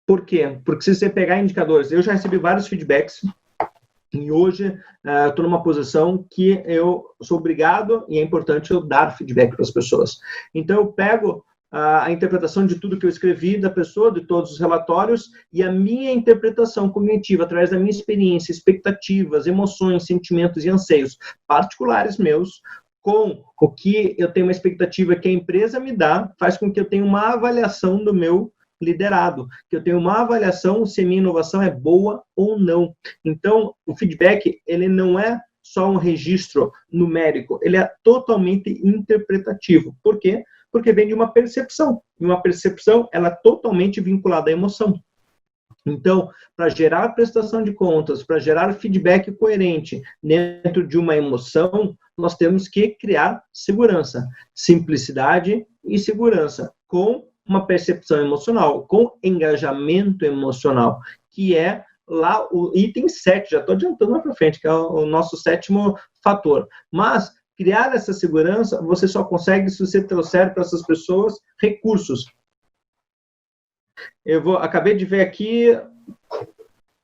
Por quê? Porque se você pegar indicadores, eu já recebi vários feedbacks, e hoje estou numa posição que eu sou obrigado, e é importante eu dar feedback para as pessoas. Então, eu pego a interpretação de tudo que eu escrevi da pessoa, de todos os relatórios, e a minha interpretação cognitiva, através da minha experiência, expectativas, emoções, sentimentos e anseios particulares meus, com o que eu tenho uma expectativa que a empresa me dá, faz com que eu tenha uma avaliação do meu liderado, que eu tenho uma avaliação se a minha inovação é boa ou não. Então, o feedback, ele não é só um registro numérico, ele é totalmente interpretativo. Por quê? Porque vem de uma percepção. E uma percepção, ela é totalmente vinculada à emoção. Então, para gerar prestação de contas, para gerar feedback coerente dentro de uma emoção, nós temos que criar segurança, simplicidade e segurança, com uma percepção emocional, com engajamento emocional, que é lá o item 7, já estou adiantando lá para frente, que é o nosso 7º fator. Mas criar essa segurança, você só consegue se você trouxer para essas pessoas recursos. Acabei de ver aqui,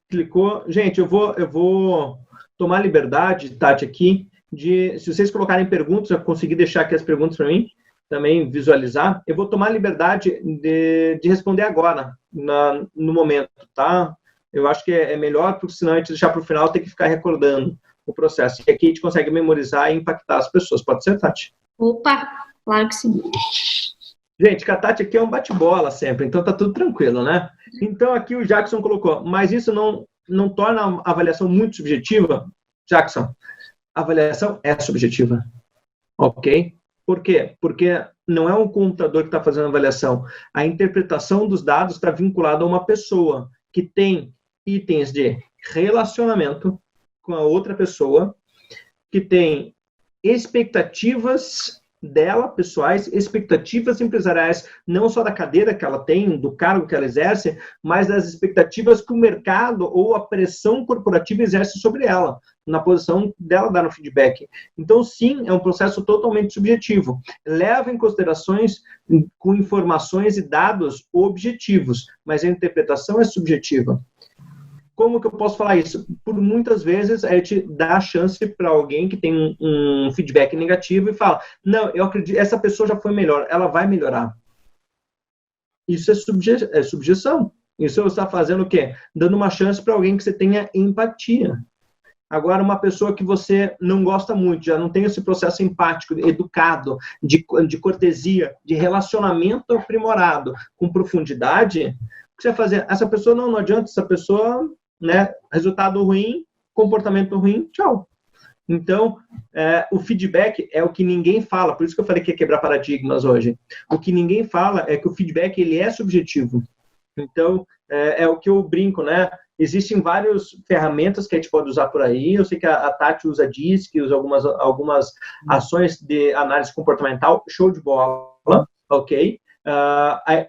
clicou. Gente, eu vou tomar liberdade, Tati, aqui, se vocês colocarem perguntas, eu consegui deixar aqui as perguntas para mim, também visualizar, eu vou tomar liberdade de responder agora, no momento, tá? Eu acho que é melhor, porque senão a gente deixar para o final, tem que ficar recordando o processo. E aqui a gente consegue memorizar e impactar as pessoas. Pode ser, Tati? Opa, claro que sim. Gente, que a Tati aqui é um bate-bola sempre, então tá tudo tranquilo, né? Então aqui o Jackson colocou, mas isso não torna a avaliação muito subjetiva? Jackson, a avaliação é subjetiva, ok? Por quê? Porque não é um computador que está fazendo a avaliação. A interpretação dos dados está vinculada a uma pessoa que tem itens de relacionamento com a outra pessoa, que tem expectativas dela, pessoais, expectativas empresariais, não só da cadeira que ela tem, do cargo que ela exerce, mas das expectativas que o mercado ou a pressão corporativa exerce sobre ela, na posição dela dar no feedback. Então, sim, é um processo totalmente subjetivo. Leva em considerações com informações e dados objetivos, mas a interpretação é subjetiva. Como que eu posso falar isso? Por muitas vezes a gente dá a chance para alguém que tem um feedback negativo e fala, não, eu acredito, essa pessoa já foi melhor, ela vai melhorar. Isso é subjeção. Isso você está fazendo o quê? Dando uma chance para alguém que você tenha empatia. Agora, uma pessoa que você não gosta muito, já não tem esse processo empático, educado, de cortesia, de relacionamento aprimorado, com profundidade, o que você vai fazer? Essa pessoa não adianta, essa pessoa, né, resultado ruim, comportamento ruim, tchau. Então, o feedback é o que ninguém fala, por isso que eu falei que ia quebrar paradigmas hoje. O que ninguém fala é que o feedback ele é subjetivo. Então, é o que eu brinco, né? Existem várias ferramentas que a gente pode usar por aí. Eu sei que a Tati usa DISC, usa algumas ações de análise comportamental, show de bola, ok?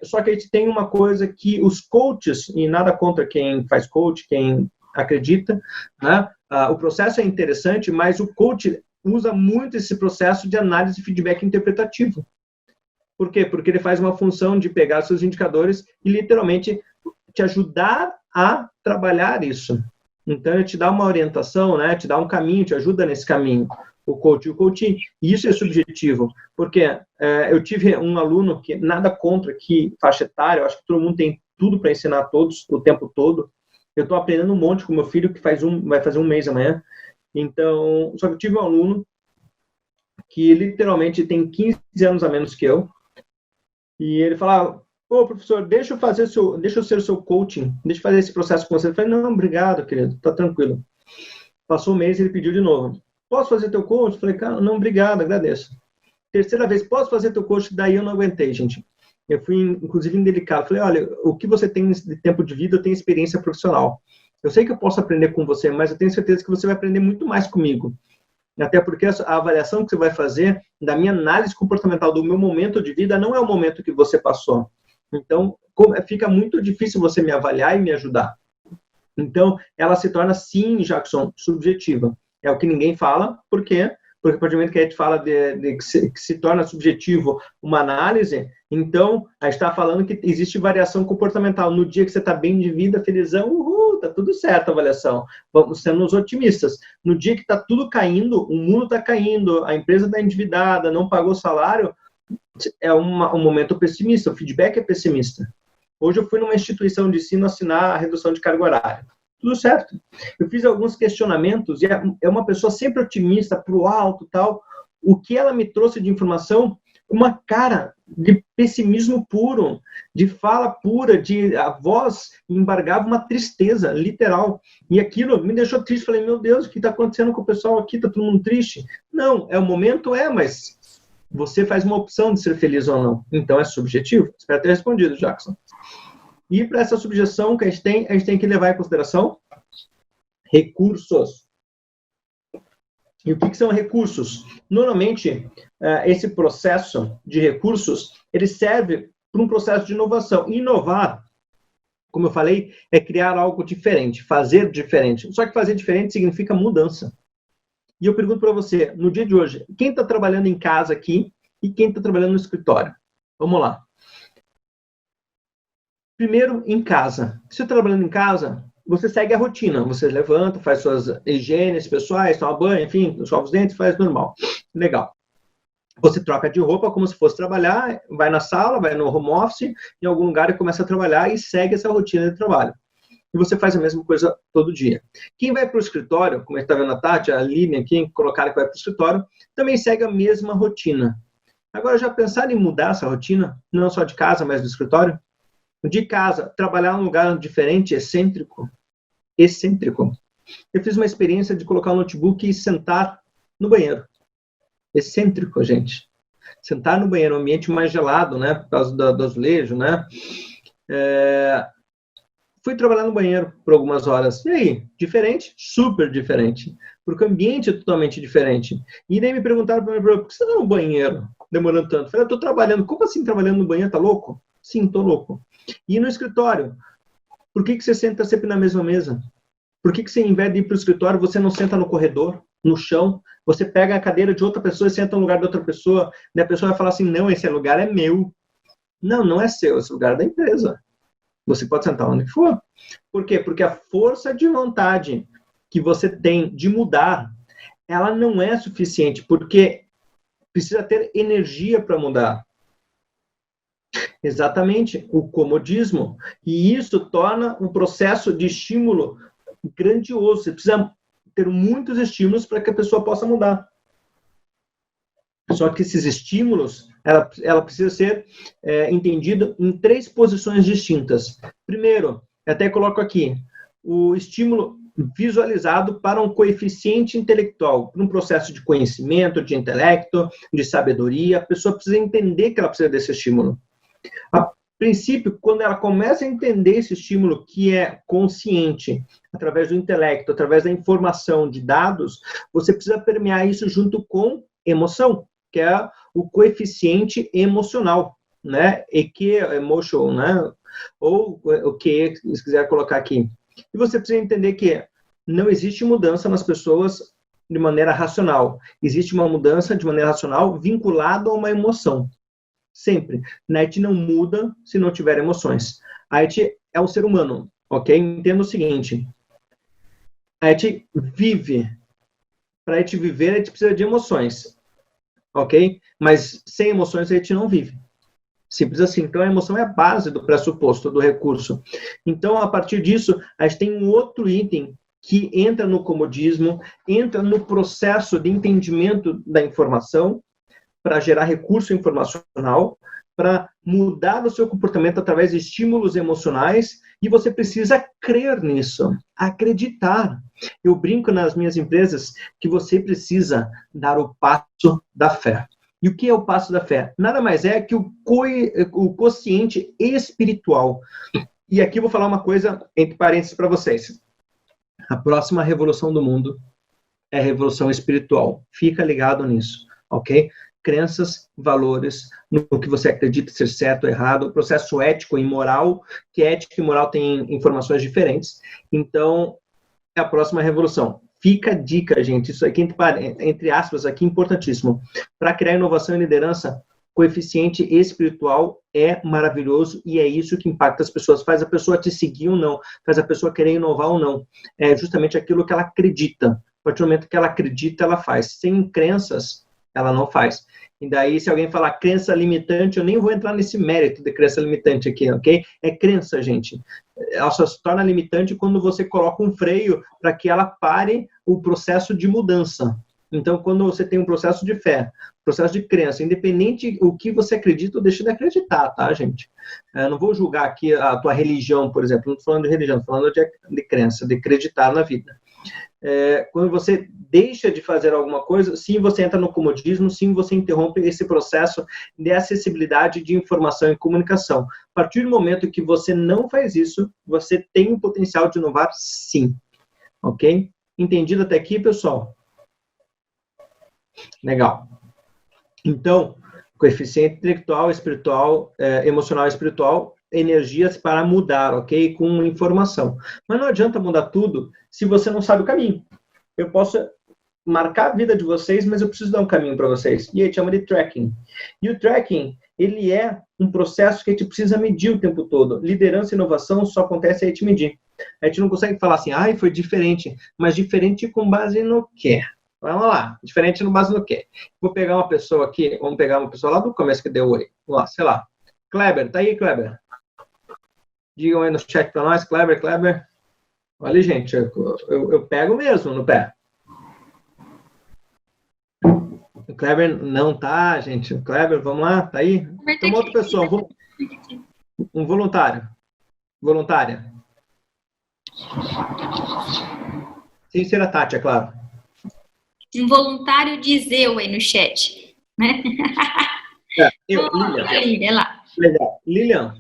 Só que a gente tem uma coisa que os coaches, e nada contra quem faz coach, quem acredita, né? O processo é interessante, mas o coach usa muito esse processo de análise de feedback interpretativo. Por quê? Porque ele faz uma função de pegar seus indicadores e literalmente te ajudar a trabalhar isso. Então, ele te dá uma orientação, né? Te dá um caminho, te ajuda nesse caminho. O coach e o coaching. E isso é subjetivo. Porque eu tive um aluno que, nada contra que faixa etária, eu acho que todo mundo tem tudo para ensinar a todos, o tempo todo. Eu estou aprendendo um monte com meu filho, que vai fazer um mês amanhã. Então, só que eu tive um aluno que literalmente tem 15 anos a menos que eu. E ele falava, pô, professor, deixa eu ser o seu coaching, deixa eu fazer esse processo com você. Eu falei, não, obrigado, querido, tá tranquilo. Passou um mês e ele pediu de novo. Posso fazer teu coaching? Eu falei, cara, não, obrigado, agradeço. Terceira vez, posso fazer teu coaching? Daí eu não aguentei, gente. Eu fui, inclusive, indelicado. Falei, olha, o que você tem de tempo de vida, eu tenho experiência profissional. Eu sei que eu posso aprender com você, mas eu tenho certeza que você vai aprender muito mais comigo. Até porque a avaliação que você vai fazer da minha análise comportamental, do meu momento de vida, não é o momento que você passou. Então, fica muito difícil você me avaliar e me ajudar. Então, ela se torna, sim, Jackson, subjetiva. É o que ninguém fala. Por quê? Porque a partir do momento que a gente fala que se torna subjetivo uma análise, então, a gente está falando que existe variação comportamental. No dia que você está bem de vida, felizão, uhul, tá tudo certo a avaliação. Vamos sendo os otimistas. No dia que está tudo caindo, o mundo está caindo, a empresa está endividada, não pagou salário, é um momento pessimista, o feedback é pessimista. Hoje eu fui numa instituição de ensino assinar a redução de carga horária. Tudo certo. Eu fiz alguns questionamentos e é uma pessoa sempre otimista, pro alto e tal. O que ela me trouxe de informação, uma cara de pessimismo puro, de fala pura, a voz embargava uma tristeza, literal. E aquilo me deixou triste. Falei, meu Deus, o que está acontecendo com o pessoal aqui? Está todo mundo triste? Não, o momento mas você faz uma opção de ser feliz ou não. Então é subjetivo. Espero ter respondido, Jackson. E para essa subjeção que a gente tem que levar em consideração recursos. E o que são recursos? Normalmente, esse processo de recursos, ele serve para um processo de inovação. E inovar, como eu falei, é criar algo diferente, fazer diferente. Só que fazer diferente significa mudança. E eu pergunto para você, no dia de hoje, quem está trabalhando em casa aqui e quem está trabalhando no escritório? Vamos lá. Primeiro, em casa. Se você está trabalhando em casa, você segue a rotina. Você levanta, faz suas higienes pessoais, toma banho, enfim, escova os dentes, faz normal. Legal. Você troca de roupa como se fosse trabalhar, vai na sala, vai no home office, em algum lugar e começa a trabalhar e segue essa rotina de trabalho. E você faz a mesma coisa todo dia. Quem vai para o escritório, como a gente está vendo a Tati, a Lívia, quem colocaram que vai para o escritório, também segue a mesma rotina. Agora, já pensaram em mudar essa rotina? Não só de casa, mas do escritório? De casa, trabalhar num lugar diferente, excêntrico. Eu fiz uma experiência de colocar o notebook e sentar no banheiro. Excêntrico, gente. Sentar no banheiro, um ambiente mais gelado, né? Por causa do azulejo, né? Fui trabalhar no banheiro por algumas horas. E aí? Diferente? Super diferente. Porque o ambiente é totalmente diferente. E daí me perguntaram por que você está no banheiro demorando tanto? Eu falei, eu estou trabalhando. Como assim trabalhando no banheiro? Tá louco? Sim, estou louco. E no escritório? Por que você senta sempre na mesma mesa? Por que você, em vez de ir para o escritório, você não senta no corredor, no chão? Você pega a cadeira de outra pessoa e senta no lugar de outra pessoa, e a pessoa vai falar assim, não, esse lugar é meu. Não, não é seu, esse lugar é da empresa. Você pode sentar onde for. Por quê? Porque a força de vontade que você tem de mudar, ela não é suficiente, porque precisa ter energia para mudar. Exatamente, o comodismo. E isso torna um processo de estímulo grandioso. Você precisa ter muitos estímulos para que a pessoa possa mudar. Só que esses estímulos, ela precisa ser entendida em 3 posições distintas. Primeiro, eu até coloco aqui, o estímulo visualizado para um coeficiente intelectual, para um processo de conhecimento, de intelecto, de sabedoria. A pessoa precisa entender que ela precisa desse estímulo. A princípio, quando ela começa a entender esse estímulo que é consciente, através do intelecto, através da informação de dados, você precisa permear isso junto com emoção, que é o coeficiente emocional, né? EQ, emotion, né? Ou o que, se quiser colocar aqui. E você precisa entender que não existe mudança nas pessoas de maneira racional. Existe uma mudança de maneira racional vinculada a uma emoção. Sempre. A gente não muda se não tiver emoções. A gente é um ser humano, ok? Entenda o seguinte. A gente vive. Para a gente viver, a gente precisa de emoções. Ok? Mas sem emoções a gente não vive. Simples assim. Então, a emoção é a base do pressuposto, do recurso. Então, a partir disso, a gente tem um outro item que entra no comodismo, entra no processo de entendimento da informação, para gerar recurso informacional, para mudar o seu comportamento através de estímulos emocionais, e você precisa crer nisso, acreditar. Eu brinco nas minhas empresas que você precisa dar o passo da fé. E o que é o passo da fé? Nada mais é que o quociente espiritual. E aqui eu vou falar uma coisa entre parênteses para vocês. A próxima revolução do mundo é a revolução espiritual. Fica ligado nisso, ok? Crenças, valores, no que você acredita ser certo ou errado, processo ético e moral, que ética e moral têm informações diferentes. Então, é a próxima revolução. Fica a dica, gente, isso aqui, entre aspas, aqui, importantíssimo. Para criar inovação e liderança, coeficiente espiritual é maravilhoso e é isso que impacta as pessoas, faz a pessoa te seguir ou não, faz a pessoa querer inovar ou não. É justamente aquilo que ela acredita. A partir do momento que ela acredita, ela faz. Sem crenças, ela não faz. E daí, se alguém falar crença limitante, eu nem vou entrar nesse mérito de crença limitante aqui, ok? É crença, gente. Ela só se torna limitante quando você coloca um freio para que ela pare o processo de mudança. Então, quando você tem um processo de fé, processo de crença, independente do que você acredita ou deixa de acreditar, tá, gente? Eu não vou julgar aqui a tua religião, por exemplo, não estou falando de religião, estou falando de crença, de acreditar na vida. Quando você deixa de fazer alguma coisa, sim, você entra no comodismo, sim, você interrompe esse processo de acessibilidade de informação e comunicação. A partir do momento que você não faz isso, você tem o potencial de inovar, sim. Ok? Entendido até aqui, pessoal? Legal. Então, coeficiente intelectual, espiritual, emocional e espiritual, energias para mudar, ok? Com informação. Mas não adianta mudar tudo se você não sabe o caminho. Eu posso marcar a vida de vocês, mas eu preciso dar um caminho para vocês. E a gente chama de tracking. E o tracking, ele é um processo que a gente precisa medir o tempo todo. Liderança e inovação só acontece a gente medir. A gente não consegue falar assim, foi diferente. Mas diferente com base no quê? Vamos lá, diferente no base no quê? Vou pegar uma pessoa aqui, vamos pegar uma pessoa lá do começo que deu oi. Vamos lá, sei lá. Kleber, tá aí, Kleber? Digam aí no chat para nós, Kleber. Olha, gente, eu pego mesmo no pé. O Kleber não tá, gente. O Kleber, vamos lá, tá aí? Tem uma outra pessoa, um voluntário. Voluntária. Sem ser a Tati, é claro. um voluntário dizer aí no chat, né? Lilian. Lá. Legal. Lilian,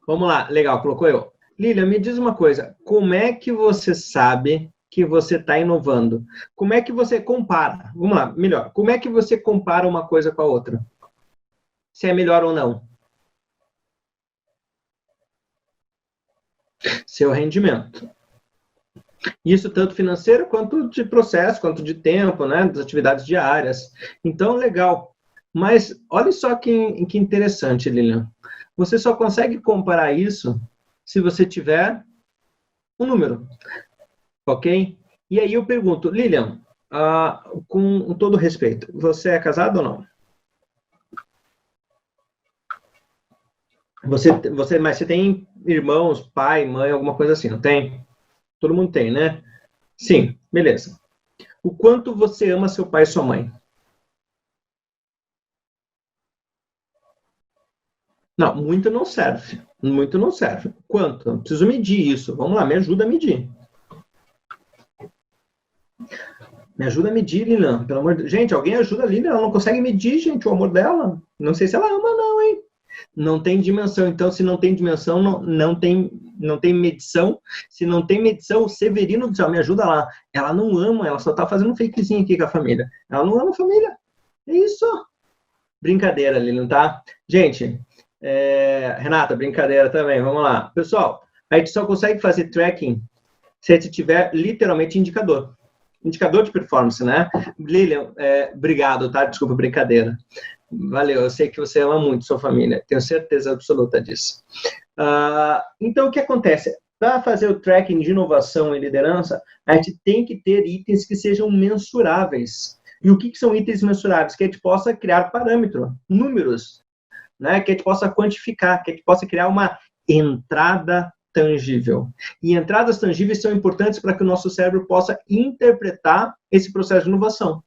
vamos lá. Legal, colocou eu. Lilian, me diz uma coisa. Como é que você sabe que você está inovando? Como é que você compara? Vamos lá, melhor. Como é que você compara uma coisa com a outra? Se é melhor ou não? Seu rendimento. Isso tanto financeiro quanto de processo, quanto de tempo, né? Das atividades diárias. Então, legal. Mas olha só que interessante, Lilian. Você só consegue comparar isso se você tiver um número, ok? E aí eu pergunto, Lilian, com todo respeito, você é casado ou não? Mas você tem irmãos, pai, mãe, alguma coisa assim, não tem? Todo mundo tem, né? Sim, beleza. O quanto você ama seu pai e sua mãe? Não, muito não serve. Muito não serve. Quanto? Eu preciso medir isso. Vamos lá, me ajuda a medir. Me ajuda a medir, Lilian. Pelo amor de Deus. Gente, alguém ajuda a Lilian. Ela não consegue medir, gente, o amor dela. Não sei se ela ama, não, hein? Não tem dimensão. Então, se não tem dimensão, não tem medição. Se não tem medição, o Severino do céu, me ajuda lá. Ela não ama, ela só tá fazendo um fakezinho aqui com a família. Ela não ama a família. É isso. Brincadeira, Lilian, tá? Gente, Renata, brincadeira também. Vamos lá. Pessoal, a gente só consegue fazer tracking se a gente tiver literalmente indicador. Indicador de performance, né? Lilian, obrigado, tá? Desculpa, brincadeira. Valeu, eu sei que você ama muito sua família, tenho certeza absoluta disso. Então, o que acontece? Para fazer o tracking de inovação e liderança, a gente tem que ter itens que sejam mensuráveis. E o que são itens mensuráveis? Que a gente possa criar parâmetro, números, né? Que a gente possa quantificar, que a gente possa criar uma entrada tangível. E entradas tangíveis são importantes para que o nosso cérebro possa interpretar esse processo de inovação.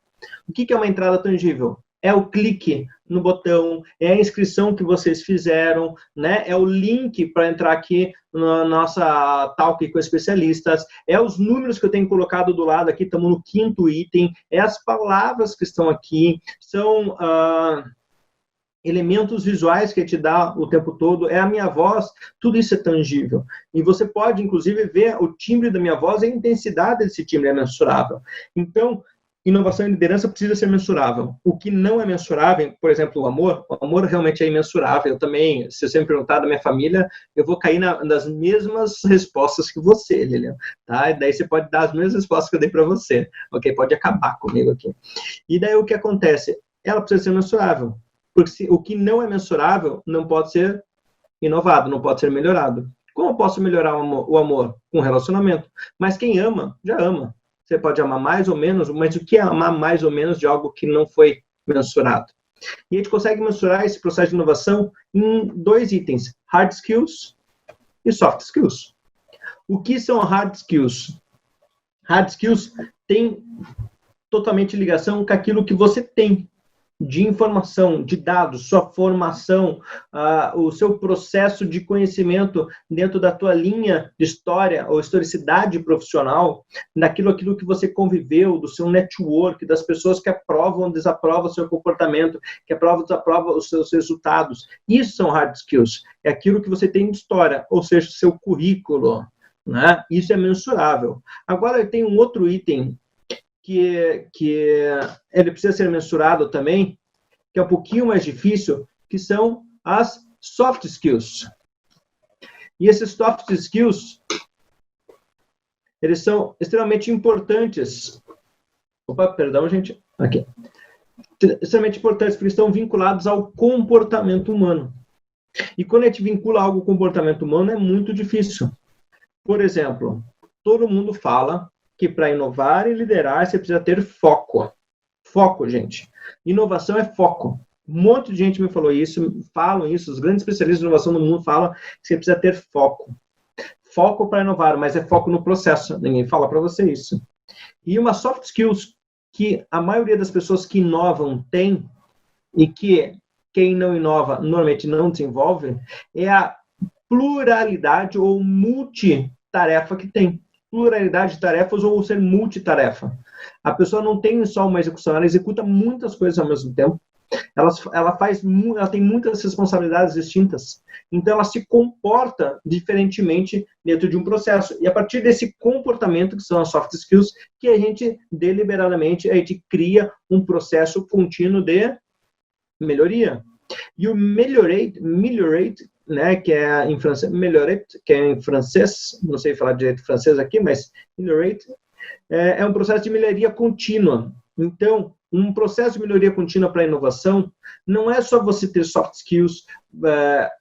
O que é uma entrada tangível? É o clique no botão, é a inscrição que vocês fizeram, né? É o link para entrar aqui na nossa talk com especialistas, é os números que eu tenho colocado do lado aqui, estamos no 5º item, é as palavras que estão aqui, são elementos visuais que te dá o tempo todo, é a minha voz, tudo isso é tangível. E você pode, inclusive, ver o timbre da minha voz e a intensidade desse timbre é mensurável. Então, inovação e liderança precisa ser mensurável. O que não é mensurável, por exemplo, o amor realmente é imensurável. Eu também, se você me perguntar da minha família, eu vou cair nas mesmas respostas que você, Lilian, tá? E daí você pode dar as mesmas respostas que eu dei para você, ok? Pode acabar comigo aqui. E daí o que acontece? Ela precisa ser mensurável. Porque o que não é mensurável não pode ser inovado, não pode ser melhorado. Como eu posso melhorar o amor? Com relacionamento. Mas quem ama, já ama. Você pode amar mais ou menos, mas o que é amar mais ou menos de algo que não foi mensurado? E a gente consegue mensurar esse processo de inovação em 2 itens, hard skills e soft skills. O que são hard skills? Hard skills tem totalmente ligação com aquilo que você tem de informação, de dados, sua formação, o seu processo de conhecimento dentro da tua linha de história ou historicidade profissional, aquilo que você conviveu, do seu network, das pessoas que aprovam ou desaprovam o seu comportamento, que aprovam ou desaprovam os seus resultados. Isso são hard skills. É aquilo que você tem de história, ou seja, seu currículo, né? Isso é mensurável. Agora, tem um outro item que ele precisa ser mensurado também, que é um pouquinho mais difícil, que são as soft skills. E esses soft skills, eles são extremamente importantes. Opa, perdão, gente. Aqui. Extremamente importantes, porque estão vinculados ao comportamento humano. E quando a gente vincula algo ao comportamento humano, é muito difícil. Por exemplo, todo mundo fala que para inovar e liderar você precisa ter foco. Foco, gente. Inovação é foco. Um monte de gente me falou isso, falam isso, os grandes especialistas de inovação do mundo falam que você precisa ter foco. Foco para inovar, mas é foco no processo. Ninguém fala para você isso. E uma soft skills que a maioria das pessoas que inovam tem, e que quem não inova normalmente não desenvolve, é a pluralidade ou multitarefa que tem. pluralidade de tarefas ou ser multitarefa. A pessoa não tem só uma execução, ela executa muitas coisas ao mesmo tempo. Ela tem muitas responsabilidades distintas. Então, ela se comporta diferentemente dentro de um processo. E a partir desse comportamento, que são as soft skills, que a gente, deliberadamente, a gente cria um processo contínuo de melhoria. E o melhorate, né, que é em francês, melhorate, que é em francês, não sei falar direito francês aqui, mas melhorate é um processo de melhoria contínua. Então, um processo de melhoria contínua para a inovação não é só você ter soft skills,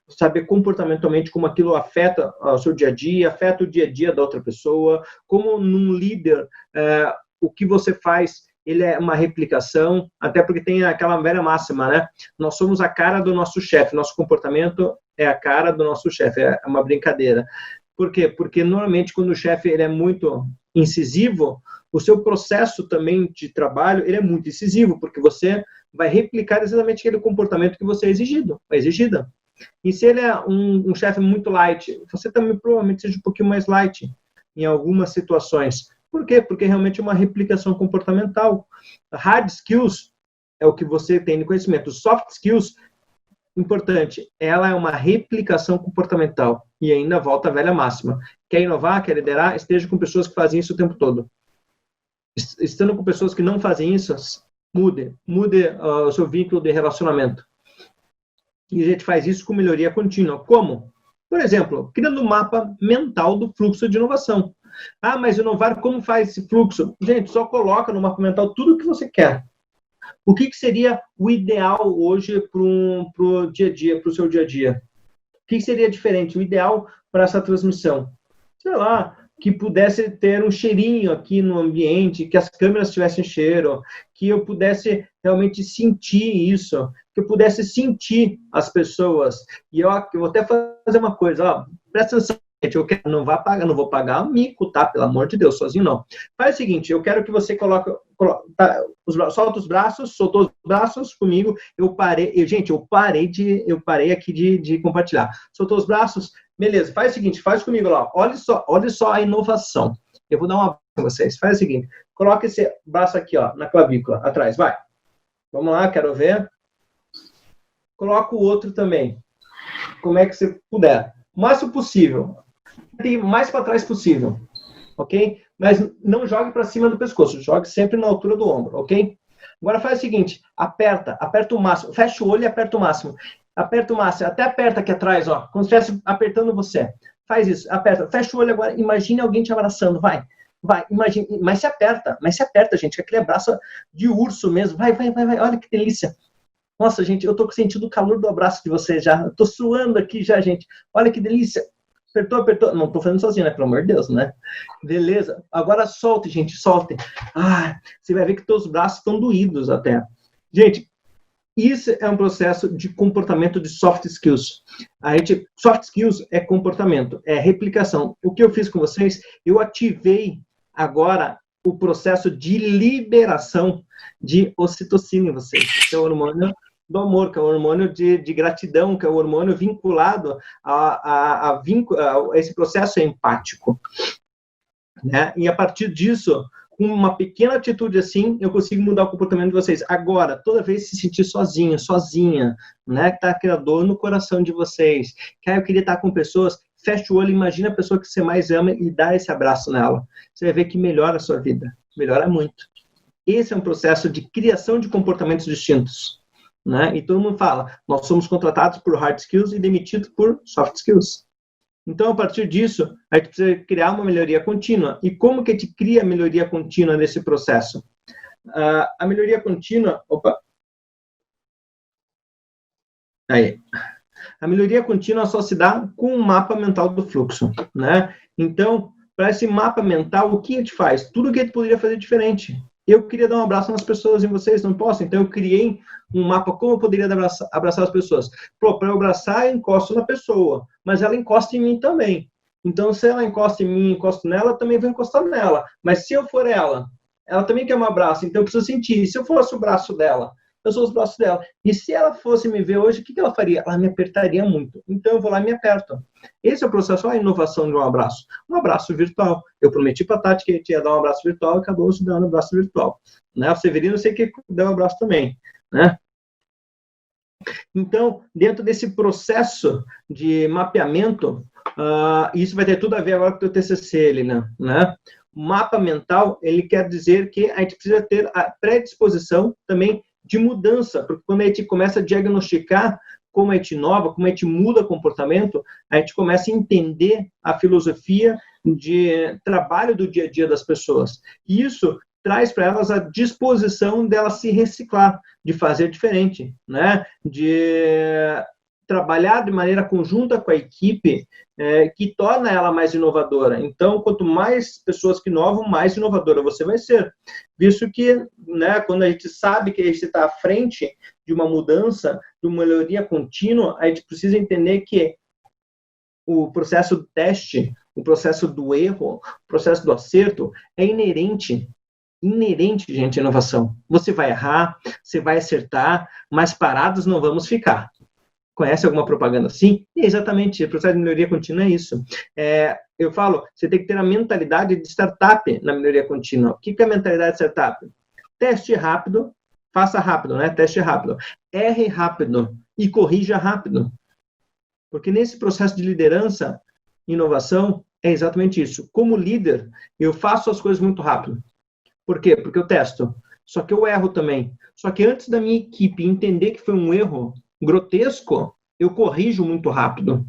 saber comportamentalmente como aquilo afeta o seu dia a dia, afeta o dia a dia da outra pessoa, como num líder, o que você faz, ele é uma replicação, até porque tem aquela velha máxima, né? Nós somos a cara do nosso chefe, nosso comportamento é a cara do nosso chefe, é uma brincadeira. Por quê? Porque normalmente quando o chefe ele é muito incisivo, o seu processo também de trabalho ele é muito incisivo, porque você vai replicar exatamente aquele comportamento que você é exigida. E se ele é um chefe muito light, você também provavelmente seja um pouquinho mais light em algumas situações. Por quê? Porque realmente é uma replicação comportamental. Hard skills é o que você tem de conhecimento. Soft skills, importante, ela é uma replicação comportamental. E ainda volta a velha máxima. Quer inovar, quer liderar, esteja com pessoas que fazem isso o tempo todo. Estando com pessoas que não fazem isso, mude o seu vínculo de relacionamento. E a gente faz isso com melhoria contínua. Como? Por exemplo, criando um mapa mental do fluxo de inovação. Ah, mas inovar, como faz esse fluxo? Gente, só coloca no mapa mental tudo o que você quer. O que seria o ideal hoje para o dia a dia, para o seu dia a dia? O que seria diferente? O ideal para essa transmissão? Sei lá, que pudesse ter um cheirinho aqui no ambiente, que as câmeras tivessem cheiro, que eu pudesse realmente sentir isso, que eu pudesse sentir as pessoas. E eu vou até fazer uma coisa, ó, presta atenção, gente, não vou pagar um mico, tá? Pelo amor de Deus, sozinho não. Faz o seguinte, eu quero que você solta os braços, soltou os braços comigo, eu parei aqui de compartilhar. Soltou os braços, beleza, faz o seguinte, faz comigo lá, olha só a inovação. Eu vou dar uma para vocês, faz o seguinte, coloca esse braço aqui, ó, na clavícula, atrás, vai. Vamos lá, quero ver. Coloca o outro também, como é que você puder. O máximo possível, mais para trás possível, ok? Mas não jogue para cima do pescoço, jogue sempre na altura do ombro, ok? Agora faz o seguinte, aperta o máximo, fecha o olho e aperta o máximo. Aperta o máximo, até aperta aqui atrás, ó, como se estivesse apertando você. Faz isso, aperta, fecha o olho agora, imagine alguém te abraçando, vai, imagine, mas se aperta, gente, aquele abraço de urso mesmo, vai, olha que delícia. Nossa, gente, eu tô sentindo o calor do abraço de vocês já, eu tô suando aqui já, gente, olha que delícia. Apertou, não tô fazendo sozinho, né, pelo amor de Deus, né? Beleza, agora solte, gente, solte. Ah, você vai ver que teus braços estão doídos até. Gente, isso é um processo de comportamento de soft skills. Soft skills é comportamento, é replicação. O que eu fiz com vocês, eu ativei agora o processo de liberação de ocitocina em vocês, que é o hormônio do amor, que é o hormônio de gratidão, que é o hormônio vinculado a esse processo empático. Né? E a partir disso, com uma pequena atitude assim, eu consigo mudar o comportamento de vocês. Agora, toda vez que se sentir sozinho, sozinha, né, que tá aquela dor no coração de vocês, que eu queria estar com pessoas, fecha o olho, imagina a pessoa que você mais ama e dá esse abraço nela. Você vai ver que melhora a sua vida. Melhora muito. Esse é um processo de criação de comportamentos distintos. Né? E todo mundo fala, nós somos contratados por hard skills e demitidos por soft skills. Então, a partir disso, a gente precisa criar uma melhoria contínua. E como que a gente cria a melhoria contínua nesse processo? A melhoria contínua... Aí. A melhoria contínua só se dá com um mapa mental do fluxo. Né? Então, para esse mapa mental, o que a gente faz? Tudo que a gente poderia fazer diferente. Eu queria dar um abraço nas pessoas e vocês não posso, então eu criei um mapa como eu poderia abraçar as pessoas. Para eu abraçar, eu encosto na pessoa, mas ela encosta em mim também. Então, se ela encosta em mim, encosto nela, eu também vou encostar nela. Mas se eu for ela também quer um abraço, então eu preciso sentir. Se eu fosse o braço dela, eu sou os braços dela. E se ela fosse me ver hoje, o que ela faria? Ela me apertaria muito. Então eu vou lá e me aperto. Esse é o processo, a inovação de um abraço. Um abraço virtual. Eu prometi para a Tati que a gente ia dar um abraço virtual e acabou se dando um abraço virtual. Né? O Severino, eu sei que deu um abraço também. Né? Então, dentro desse processo de mapeamento, isso vai ter tudo a ver agora com o teu TCC, Helena, né? O mapa mental, ele quer dizer que a gente precisa ter a predisposição também de mudança, porque quando a gente começa a diagnosticar como a gente inova, como a gente muda comportamento, a gente começa a entender a filosofia de trabalho do dia a dia das pessoas. E isso traz para elas a disposição delas se reciclar, de fazer diferente, né? De trabalhar de maneira conjunta com a equipe, que torna ela mais inovadora. Então, quanto mais pessoas que inovam, mais inovadora você vai ser. Visto que, né, quando a gente sabe que a gente está à frente de uma mudança, de uma melhoria contínua, a gente precisa entender que o processo do teste, o processo do erro, o processo do acerto é inerente, gente, à inovação. Você vai errar, você vai acertar, mas parados não vamos ficar. Conhece alguma propaganda assim? É exatamente, o processo de melhoria contínua é isso. Eu falo, você tem que ter a mentalidade de startup na melhoria contínua. O que é a mentalidade de startup? Teste rápido, faça rápido, né? Teste rápido. Erre rápido e corrija rápido. Porque nesse processo de liderança, inovação, é exatamente isso. Como líder, eu faço as coisas muito rápido. Por quê? Porque eu testo. Só que eu erro também. Só que antes da minha equipe entender que foi um erro grotesco, eu corrijo muito rápido.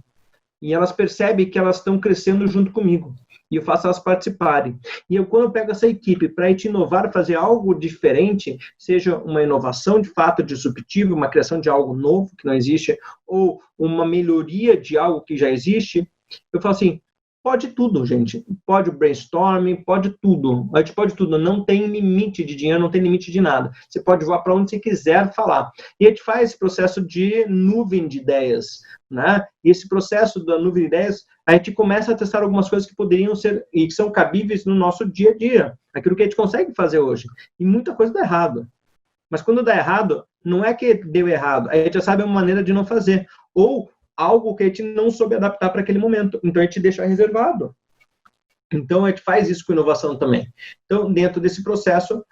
E elas percebem que elas estão crescendo junto comigo. E eu faço elas participarem. E quando eu pego essa equipe para te inovar, fazer algo diferente, seja uma inovação de fato disruptiva, uma criação de algo novo que não existe, ou uma melhoria de algo que já existe, eu falo assim, pode tudo, gente. Pode o brainstorming, pode tudo. A gente pode tudo. Não tem limite de dinheiro, não tem limite de nada. Você pode voar para onde você quiser falar. E a gente faz esse processo de nuvem de ideias, né? E esse processo da nuvem de ideias, a gente começa a testar algumas coisas que poderiam ser e que são cabíveis no nosso dia a dia. Aquilo que a gente consegue fazer hoje. E muita coisa dá errado. Mas quando dá errado, não é que deu errado. A gente já sabe uma maneira de não fazer. Ou algo que a gente não soube adaptar para aquele momento. Então, a gente deixa reservado. Então, a gente faz isso com inovação também. Então, dentro desse processo,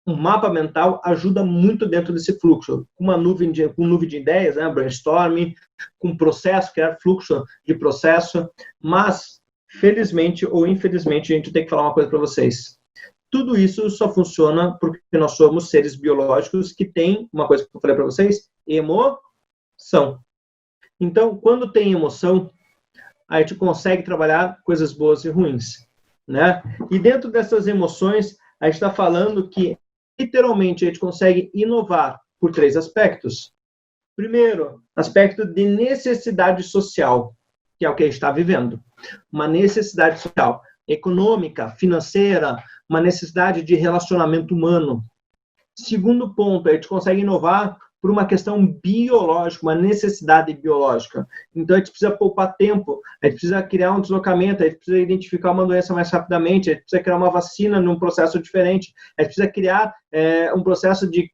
um mapa mental ajuda muito dentro desse fluxo. Com nuvem de ideias, né? Brainstorming, com processo, criar fluxo de processo. Mas, felizmente ou infelizmente, a gente tem que falar uma coisa para vocês. Tudo isso só funciona porque nós somos seres biológicos que têm, uma coisa que eu falei para vocês, emoção. Então, quando tem emoção, a gente consegue trabalhar coisas boas e ruins, né? E dentro dessas emoções, a gente está falando que, literalmente, a gente consegue inovar por 3 aspectos. Primeiro, aspecto de necessidade social, que é o que a gente está vivendo. Uma necessidade social, econômica, financeira, uma necessidade de relacionamento humano. Segundo ponto, a gente consegue inovar por uma questão biológica, uma necessidade biológica. Então, a gente precisa poupar tempo, a gente precisa criar um deslocamento, a gente precisa identificar uma doença mais rapidamente, a gente precisa criar uma vacina num processo diferente, a gente precisa criar um processo de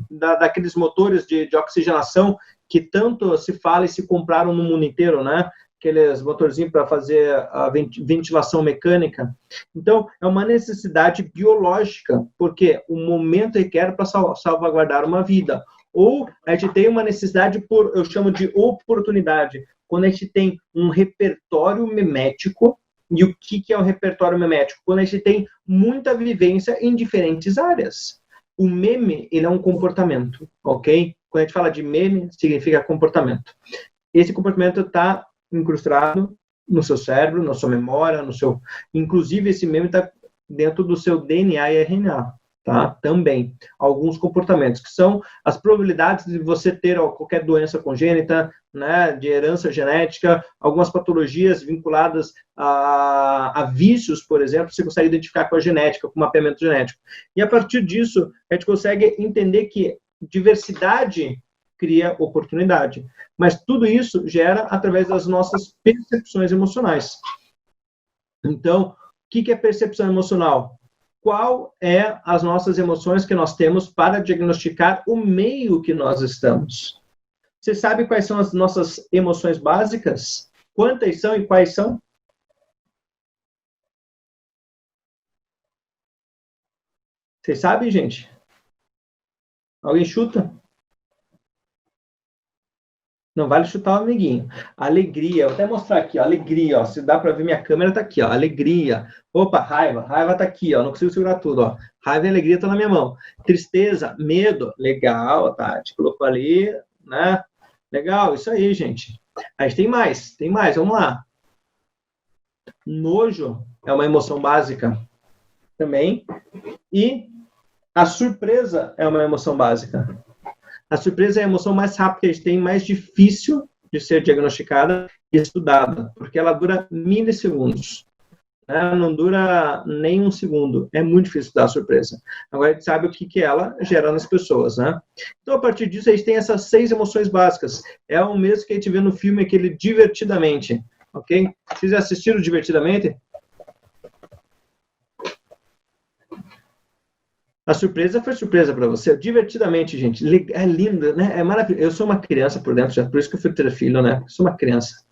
daqueles motores de oxigenação que tanto se fala e se compraram no mundo inteiro, né? Aqueles motorzinhos para fazer a ventilação mecânica. Então, é uma necessidade biológica, porque o momento requer para salvaguardar uma vida. Ou a gente tem uma necessidade eu chamo de oportunidade, quando a gente tem um repertório memético. E o que é o repertório memético? Quando a gente tem muita vivência em diferentes áreas. O meme, ele é um comportamento, ok? Quando a gente fala de meme, significa comportamento. Esse comportamento está incrustado no seu cérebro, na sua memória, inclusive esse meme está dentro do seu DNA e RNA, tá? Também. Alguns comportamentos, que são as probabilidades de você ter qualquer doença congênita, né, de herança genética, algumas patologias vinculadas a vícios, por exemplo, você consegue identificar com a genética, com o mapeamento genético. E a partir disso, a gente consegue entender que diversidade cria oportunidade. Mas tudo isso gera através das nossas percepções emocionais. Então, o que é percepção emocional? qual é as nossas emoções que nós temos para diagnosticar o meio que nós estamos. Você sabe quais são as nossas emoções básicas? Quantas são e quais são? Vocês sabem, gente? Alguém chuta? Não vale chutar o amiguinho. Alegria, vou até mostrar aqui, ó, alegria, ó, se dá para ver minha câmera, tá aqui, ó, alegria. Opa, raiva tá aqui, ó, não consigo segurar tudo, ó. Raiva e alegria tá na minha mão. Tristeza, medo, legal, tá, a gente colocou ali, né? Legal, isso aí, gente. A gente tem mais, vamos lá. Nojo é uma emoção básica também. E a surpresa é uma emoção básica. A surpresa é a emoção mais rápida que a gente tem, mais difícil de ser diagnosticada e estudada, porque ela dura milissegundos. Né? Não dura nem um segundo. É muito difícil dar a surpresa. Agora a gente sabe o que ela gera nas pessoas. Né? Então, a partir disso, a gente tem essas 6 emoções básicas. É o mesmo que a gente vê no filme, aquele Divertidamente. Ok? Vocês assistiram Divertidamente? A surpresa foi surpresa para você. Divertidamente, gente. É lindo, né? É maravilhoso. Eu sou uma criança por dentro, já, por isso que eu fui ter filho, né? Eu sou uma criança.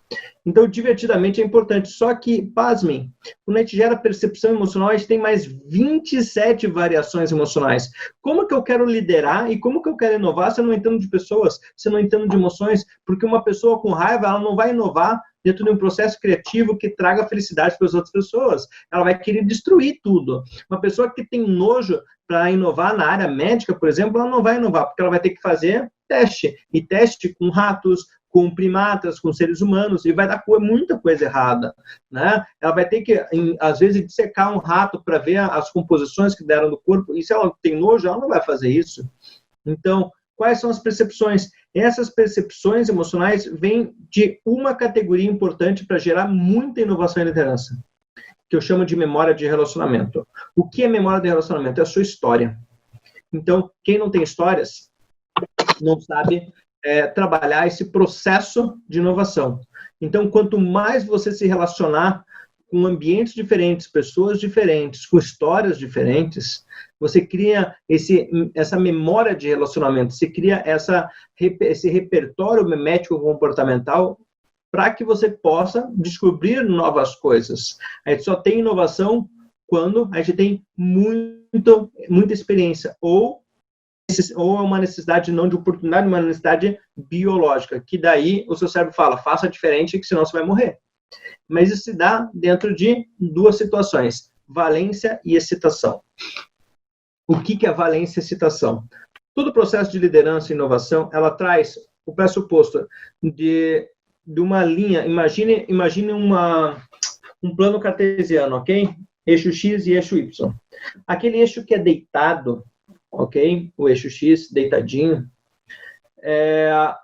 Então, divertidamente é importante. Só que, pasmem, quando a gente gera percepção emocional, a gente tem mais 27 variações emocionais. Como que eu quero liderar e como que eu quero inovar se eu não entendo de pessoas, se eu não entendo de emoções? Porque uma pessoa com raiva, ela não vai inovar dentro de um processo criativo que traga felicidade para as outras pessoas. Ela vai querer destruir tudo. Uma pessoa que tem nojo para inovar na área médica, por exemplo, ela não vai inovar, porque ela vai ter que fazer teste. E teste com ratos, com primatas, com seres humanos, e vai dar muita coisa errada. Né? Ela vai ter que, às vezes, dissecar um rato para ver as composições que deram do corpo, e se ela tem nojo, ela não vai fazer isso. Então, quais são as percepções? Essas percepções emocionais vêm de uma categoria importante para gerar muita inovação e liderança, que eu chamo de memória de relacionamento. O que é memória de relacionamento? É a sua história. Então, quem não tem histórias, não sabe trabalhar esse processo de essa. Então, quanto mais você se relacionar com ambientes diferentes, pessoas diferentes, com histórias diferentes, você cria essa memória de relacionamento, você cria esse repertório memético comportamental para que você possa descobrir novas coisas. A gente só tem inovação quando a gente tem muita experiência, ou uma necessidade não de oportunidade, uma necessidade biológica, que daí o seu cérebro fala, faça diferente, que senão você vai morrer. Mas isso se dá dentro de 2 situações, valência e excitação. O que é valência e excitação? Todo processo de liderança e inovação, ela traz o pressuposto de uma linha, imagine um plano cartesiano, ok? Eixo X e eixo Y. Aquele eixo que é deitado, ok? O eixo X, deitadinho,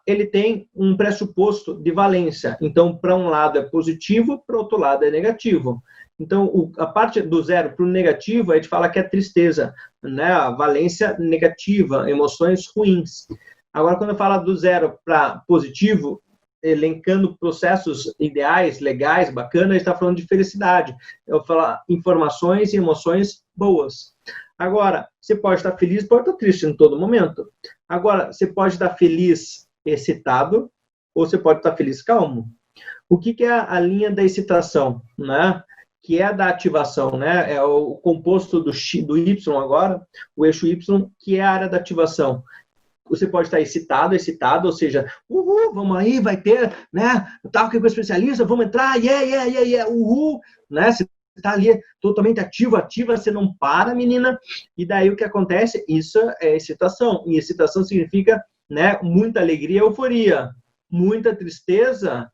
ele tem um pressuposto de valência. Então, para um lado é positivo, para o outro lado é negativo. Então, a parte do 0 para o negativo, a gente fala que é tristeza, né? A valência negativa, emoções ruins. Agora, quando eu falo do 0 para positivo, elencando processos ideais, legais, bacanas, a gente está falando de felicidade. Eu falo informações e emoções boas. Agora, você pode estar feliz, pode estar triste em todo momento. Agora, você pode estar feliz, excitado, ou você pode estar feliz, calmo. O que é a linha da excitação, né? Que é a da ativação, né? É o composto do Y agora, o eixo Y, que é a área da ativação. Você pode estar excitado, ou seja, uhul, vamos aí, vai ter, né? Tal que é especialista, vamos entrar, yeah, uhul, né? Você está ali totalmente ativa, você não para, menina. E daí o que acontece? Isso é excitação. E excitação significa, né, muita alegria, euforia. Muita tristeza,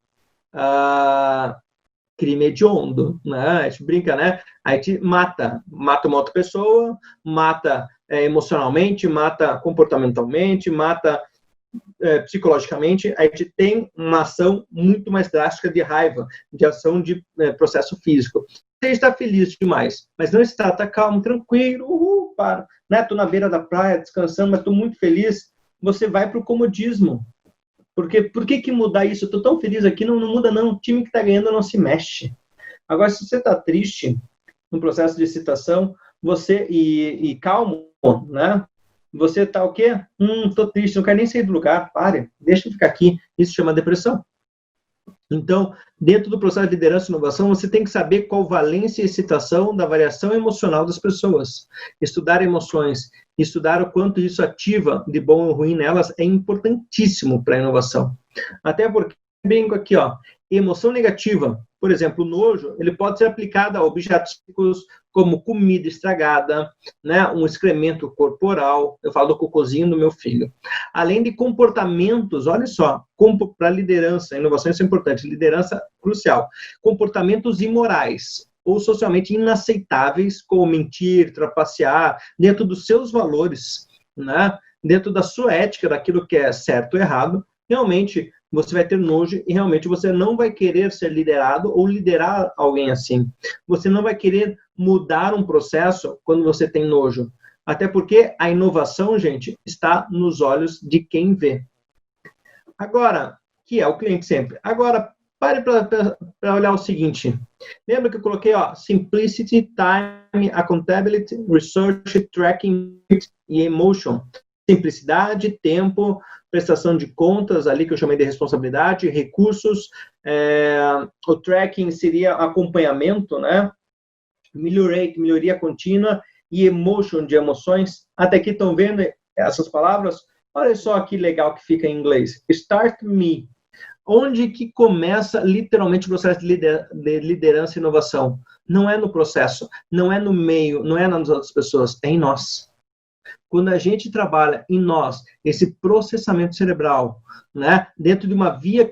crime hediondo, né? A gente brinca, né? A gente mata uma outra pessoa, mata emocionalmente, mata comportamentalmente, mata psicologicamente. A gente tem uma ação muito mais drástica de raiva, de ação de processo físico. Você está feliz demais, mas não está, calmo, tranquilo, para, né? Tô na beira da praia, descansando, mas estou muito feliz. Você vai para o comodismo. Porque por que mudar isso? Eu tô tão feliz aqui, não muda não. O time que está ganhando não se mexe. Agora, se você está triste, no processo de excitação, você e calmo, né? Você tá o quê? Tô triste, não quero nem sair do lugar. Pare, deixa eu ficar aqui. Isso chama depressão. Então, dentro do processo de liderança e inovação, você tem que saber qual valência e excitação da variação emocional das pessoas. Estudar emoções, estudar o quanto isso ativa de bom ou ruim nelas é importantíssimo para a inovação. Até porque, bem aqui, ó, emoção negativa, por exemplo, o nojo, ele pode ser aplicado a objetos como comida estragada, né, um excremento corporal, eu falo do cocôzinho do meu filho. Além de comportamentos, olha só, para liderança, inovação isso é importante, liderança crucial, comportamentos imorais ou socialmente inaceitáveis, como mentir, trapacear, dentro dos seus valores, né, dentro da sua ética, daquilo que é certo ou errado, realmente você vai ter nojo e realmente você não vai querer ser liderado ou liderar alguém assim. Você não vai querer mudar um processo quando você tem nojo. Até porque a inovação, gente, está nos olhos de quem vê. Agora, que é o cliente sempre. Agora, pare para olhar o seguinte. Lembra que eu coloquei, ó, Simplicity, Time, Accountability, Research, Tracking e Emotion. Simplicidade, tempo, prestação de contas, ali que eu chamei de responsabilidade, recursos, o tracking seria acompanhamento, né? Melhoria contínua e emotion, de emoções. Até aqui estão vendo essas palavras? Olha só que legal que fica em inglês. Start me. Onde que começa literalmente o processo de liderança e inovação? Não é no processo, não é no meio, não é nas outras pessoas, é em nós. Quando a gente trabalha em nós, esse processamento cerebral, né, dentro de uma via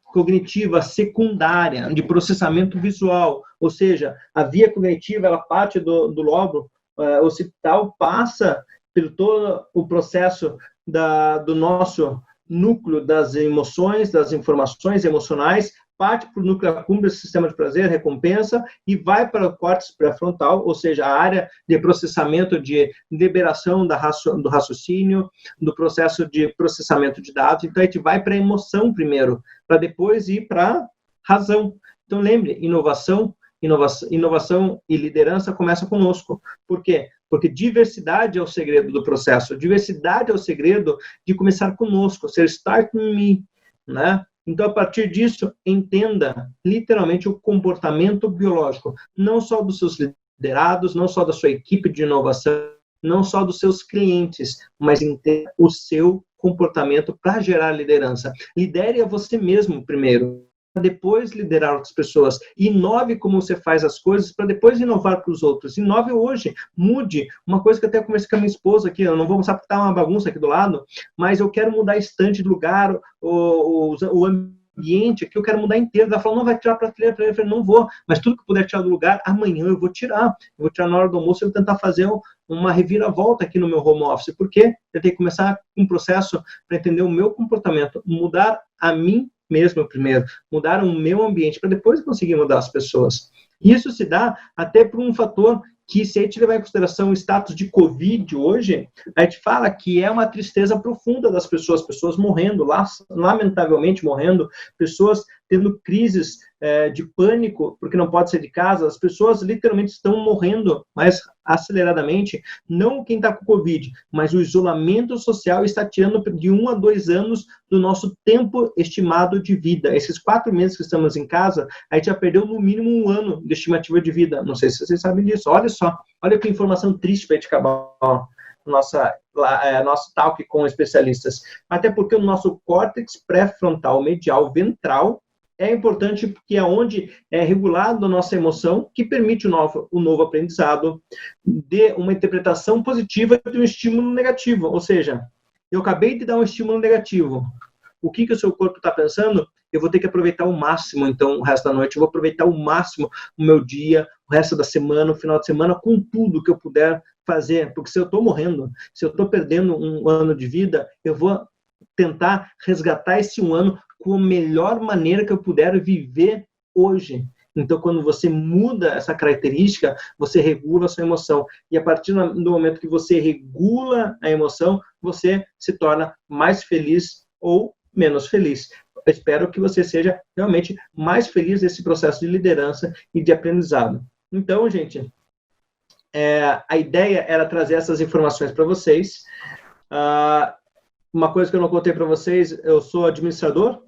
cognitiva secundária, de processamento visual, ou seja, a via cognitiva, ela parte do lobo occipital, passa por todo o processo do nosso núcleo das emoções, das informações emocionais, parte para o núcleo acúmbrio, sistema de prazer, recompensa, e vai para o córtex pré-frontal, ou seja, a área de processamento de liberação do raciocínio, do processo de processamento de dados. Então, a gente vai para a emoção primeiro, para depois ir para a razão. Então, lembre, inovação e liderança começa conosco. Por quê? Porque diversidade é o segredo do processo. Diversidade é o segredo de começar conosco, ser start me, né? Então, a partir disso, entenda literalmente o comportamento biológico, não só dos seus liderados, não só da sua equipe de inovação, não só dos seus clientes, mas entenda o seu comportamento para gerar liderança. Lidere a você mesmo primeiro, depois liderar outras pessoas. Inove como você faz as coisas para depois inovar para os outros. Inove hoje, mude. Uma coisa que eu até comecei com a minha esposa aqui, eu não vou mostrar porque está uma bagunça aqui do lado, mas eu quero mudar a estante de lugar, o ambiente aqui, eu quero mudar inteiro. Ela falou, não vai tirar a prateleira. Eu falei, não vou, mas tudo que puder tirar do lugar, amanhã eu vou tirar. Eu vou tirar na hora do almoço e vou tentar fazer uma reviravolta aqui no meu home office. Por quê? Eu tenho que começar um processo para entender o meu comportamento, mudar a mim mesmo primeiro, mudar o meu ambiente para depois conseguir mudar as pessoas. Isso se dá até por um fator que, se a gente levar em consideração o status de Covid hoje, a gente fala que é uma tristeza profunda das pessoas morrendo, lamentavelmente morrendo, pessoas tendo crises de pânico, porque não pode sair de casa, as pessoas literalmente estão morrendo mais aceleradamente, não quem está com Covid, mas o isolamento social está tirando de 1 a 2 anos do nosso tempo estimado de vida. Esses 4 meses que estamos em casa, a gente já perdeu no mínimo 1 ano de estimativa de vida. Não sei se vocês sabem disso. Olha só, olha que informação triste para a gente acabar nosso talk com especialistas. Até porque o nosso córtex pré-frontal medial ventral é importante porque é onde é regulado a nossa emoção, que permite o novo aprendizado, de uma interpretação positiva de um estímulo negativo. Ou seja, eu acabei de dar um estímulo negativo. O que o seu corpo está pensando? Eu vou ter que aproveitar o máximo, então, o resto da noite. Eu vou aproveitar o máximo o meu dia, o resto da semana, o final de semana, com tudo que eu puder fazer. Porque se eu estou morrendo, se eu estou perdendo um ano de vida, eu vou tentar resgatar esse 1 ano com a melhor maneira que eu puder viver hoje. Então, quando você muda essa característica, você regula a sua emoção. E a partir do momento que você regula a emoção, você se torna mais feliz ou menos feliz. Eu espero que você seja realmente mais feliz nesse processo de liderança e de aprendizado. Então, gente, a ideia era trazer essas informações para vocês. Uma coisa que eu não contei para vocês, eu sou administrador,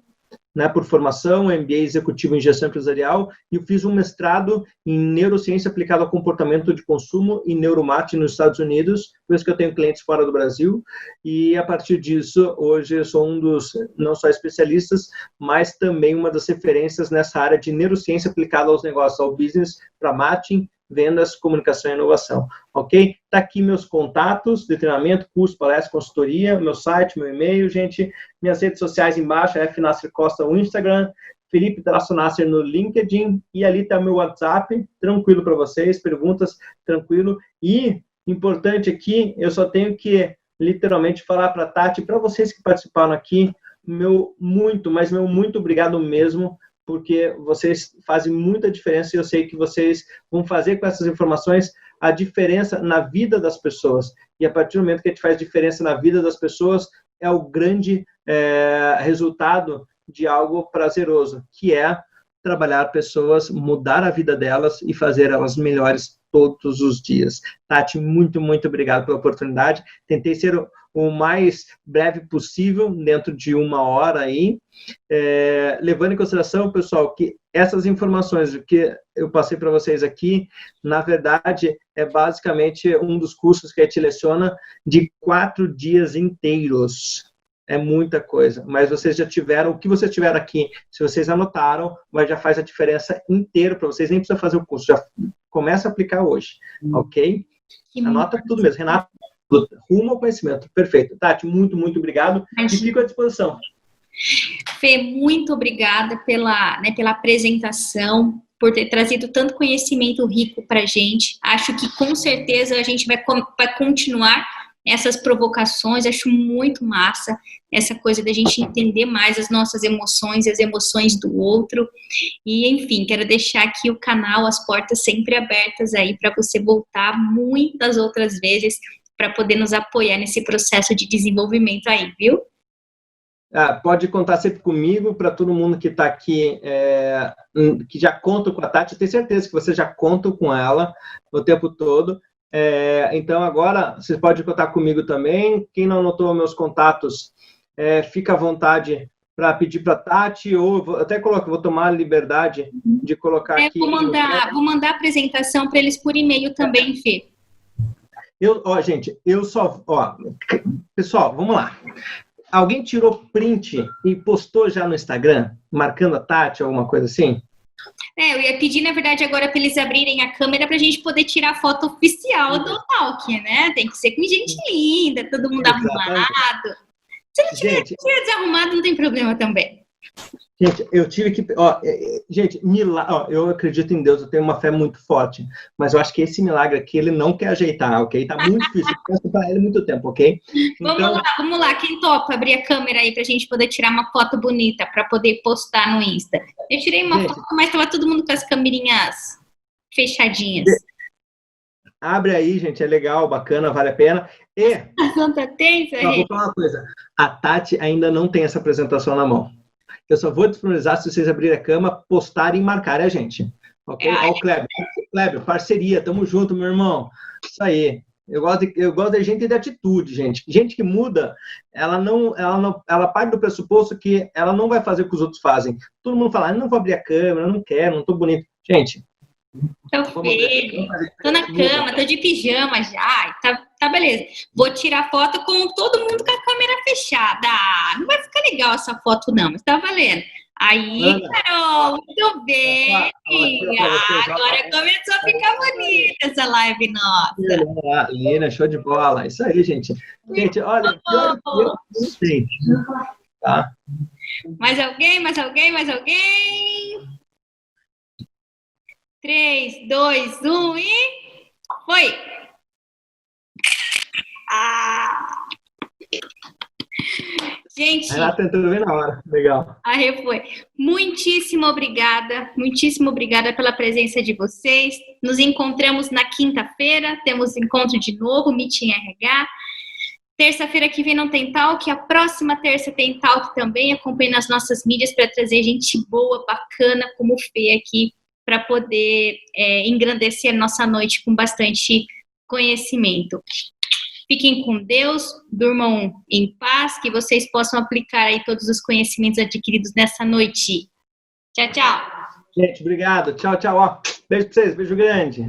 né, por formação, MBA executivo em gestão empresarial, e eu fiz um mestrado em neurociência aplicada ao comportamento de consumo e neuromarketing nos Estados Unidos, por isso que eu tenho clientes fora do Brasil, e a partir disso, hoje eu sou um dos, não só especialistas, mas também uma das referências nessa área de neurociência aplicada aos negócios, ao business, para marketing, vendas, comunicação e inovação, ok? Tá aqui meus contatos de treinamento, curso, palestra, consultoria, meu site, meu e-mail, gente, minhas redes sociais embaixo, F. Nasser Costa no Instagram, Felipe Nasser no LinkedIn, e ali tá meu WhatsApp, tranquilo para vocês, perguntas, tranquilo, e importante aqui, eu só tenho que literalmente falar para a Tati, para vocês que participaram aqui, meu muito obrigado mesmo, porque vocês fazem muita diferença e eu sei que vocês vão fazer com essas informações a diferença na vida das pessoas. E a partir do momento que a gente faz diferença na vida das pessoas, é o grande resultado de algo prazeroso, que é trabalhar pessoas, mudar a vida delas e fazer elas melhores todos os dias. Tati, muito obrigado pela oportunidade. Tentei ser o mais breve possível, dentro de 1 hora aí, levando em consideração, pessoal, que essas informações que eu passei para vocês aqui, na verdade, é basicamente um dos cursos que a gente leciona de 4 dias inteiros. É muita coisa, mas vocês já tiveram, o que vocês tiveram aqui, se vocês anotaram, mas já faz a diferença inteira para vocês, nem precisa fazer o curso, já começa a aplicar hoje, ok? Anota tudo mesmo, Renato, rumo ao conhecimento, perfeito. Tati, muito obrigado e fico à disposição. Fê, muito obrigada pela apresentação, por ter trazido tanto conhecimento rico para a gente. Acho que com certeza a gente vai continuar essas provocações, acho muito massa essa coisa da gente entender mais as nossas emoções e as emoções do outro. E, enfim, quero deixar aqui o canal, as portas sempre abertas aí para você voltar muitas outras vezes para poder nos apoiar nesse processo de desenvolvimento aí, viu? Pode contar sempre comigo, para todo mundo que está aqui, que já conta com a Tati, eu tenho certeza que você já conta com ela o tempo todo. Então, agora, vocês podem contar comigo também. Quem não anotou meus contatos, fica à vontade para pedir para a Tati, ou vou tomar a liberdade de colocar aqui. Vou mandar a apresentação para eles por e-mail também, Fê. Gente, pessoal, vamos lá. Alguém tirou print e postou já no Instagram, marcando a Tati, alguma coisa assim? Eu ia pedir, na verdade, agora para eles abrirem a câmera para a gente poder tirar a foto oficial do Talk, né? Tem que ser com gente linda, todo mundo arrumado. Se não tiver desarrumado, não tem problema também. Gente, eu tive que... gente, eu acredito em Deus, eu tenho uma fé muito forte, mas eu acho que esse milagre aqui, ele não quer ajeitar, ok? Tá muito difícil, eu peço para ele muito tempo, ok? Então... Vamos lá, quem topa abrir a câmera aí pra gente poder tirar uma foto bonita, para poder postar no Insta? Eu tirei uma foto, mas tava todo mundo com as câmerinhas fechadinhas. Abre aí, gente, é legal, bacana, vale a pena. E... Santa tensa, vou falar uma coisa, a Tati ainda não tem essa apresentação na mão. Eu só vou disponibilizar se vocês abrirem a cama, postarem e marcarem a gente. Ok? Ó, o Kleber. Kleber, parceria, tamo junto, meu irmão. Isso aí. Eu gosto de gente de atitude, gente. Gente que muda, ela parte do pressuposto que ela não vai fazer o que os outros fazem. Todo mundo fala, não vou abrir a câmera, não quero, não tô bonito. Gente. Tô feio, tô na cama, tô de pijama já, tá beleza. Vou tirar foto com todo mundo com a câmera fechada. Não vai ficar legal essa foto não, mas tá valendo. Aí, Carol, muito bem. Agora começou a ficar bonita essa live nossa. Lina, show de bola. Isso aí, gente. Gente, olha, tá? Mais alguém? 3, 2, 1 e... foi! Gente... Ela tentou ver na hora, legal. Foi. Muitíssimo obrigada pela presença de vocês. Nos encontramos na quinta-feira, temos encontro de novo, Meeting RH. Terça-feira que vem não tem Talk, a próxima terça tem Talk também. Acompanhe nas nossas mídias para trazer gente boa, bacana, como o Fê aqui, para poder engrandecer a nossa noite com bastante conhecimento. Fiquem com Deus, durmam em paz, que vocês possam aplicar aí todos os conhecimentos adquiridos nessa noite. Tchau, tchau. Gente, obrigado. Tchau, tchau. Ó, beijo pra vocês, beijo grande.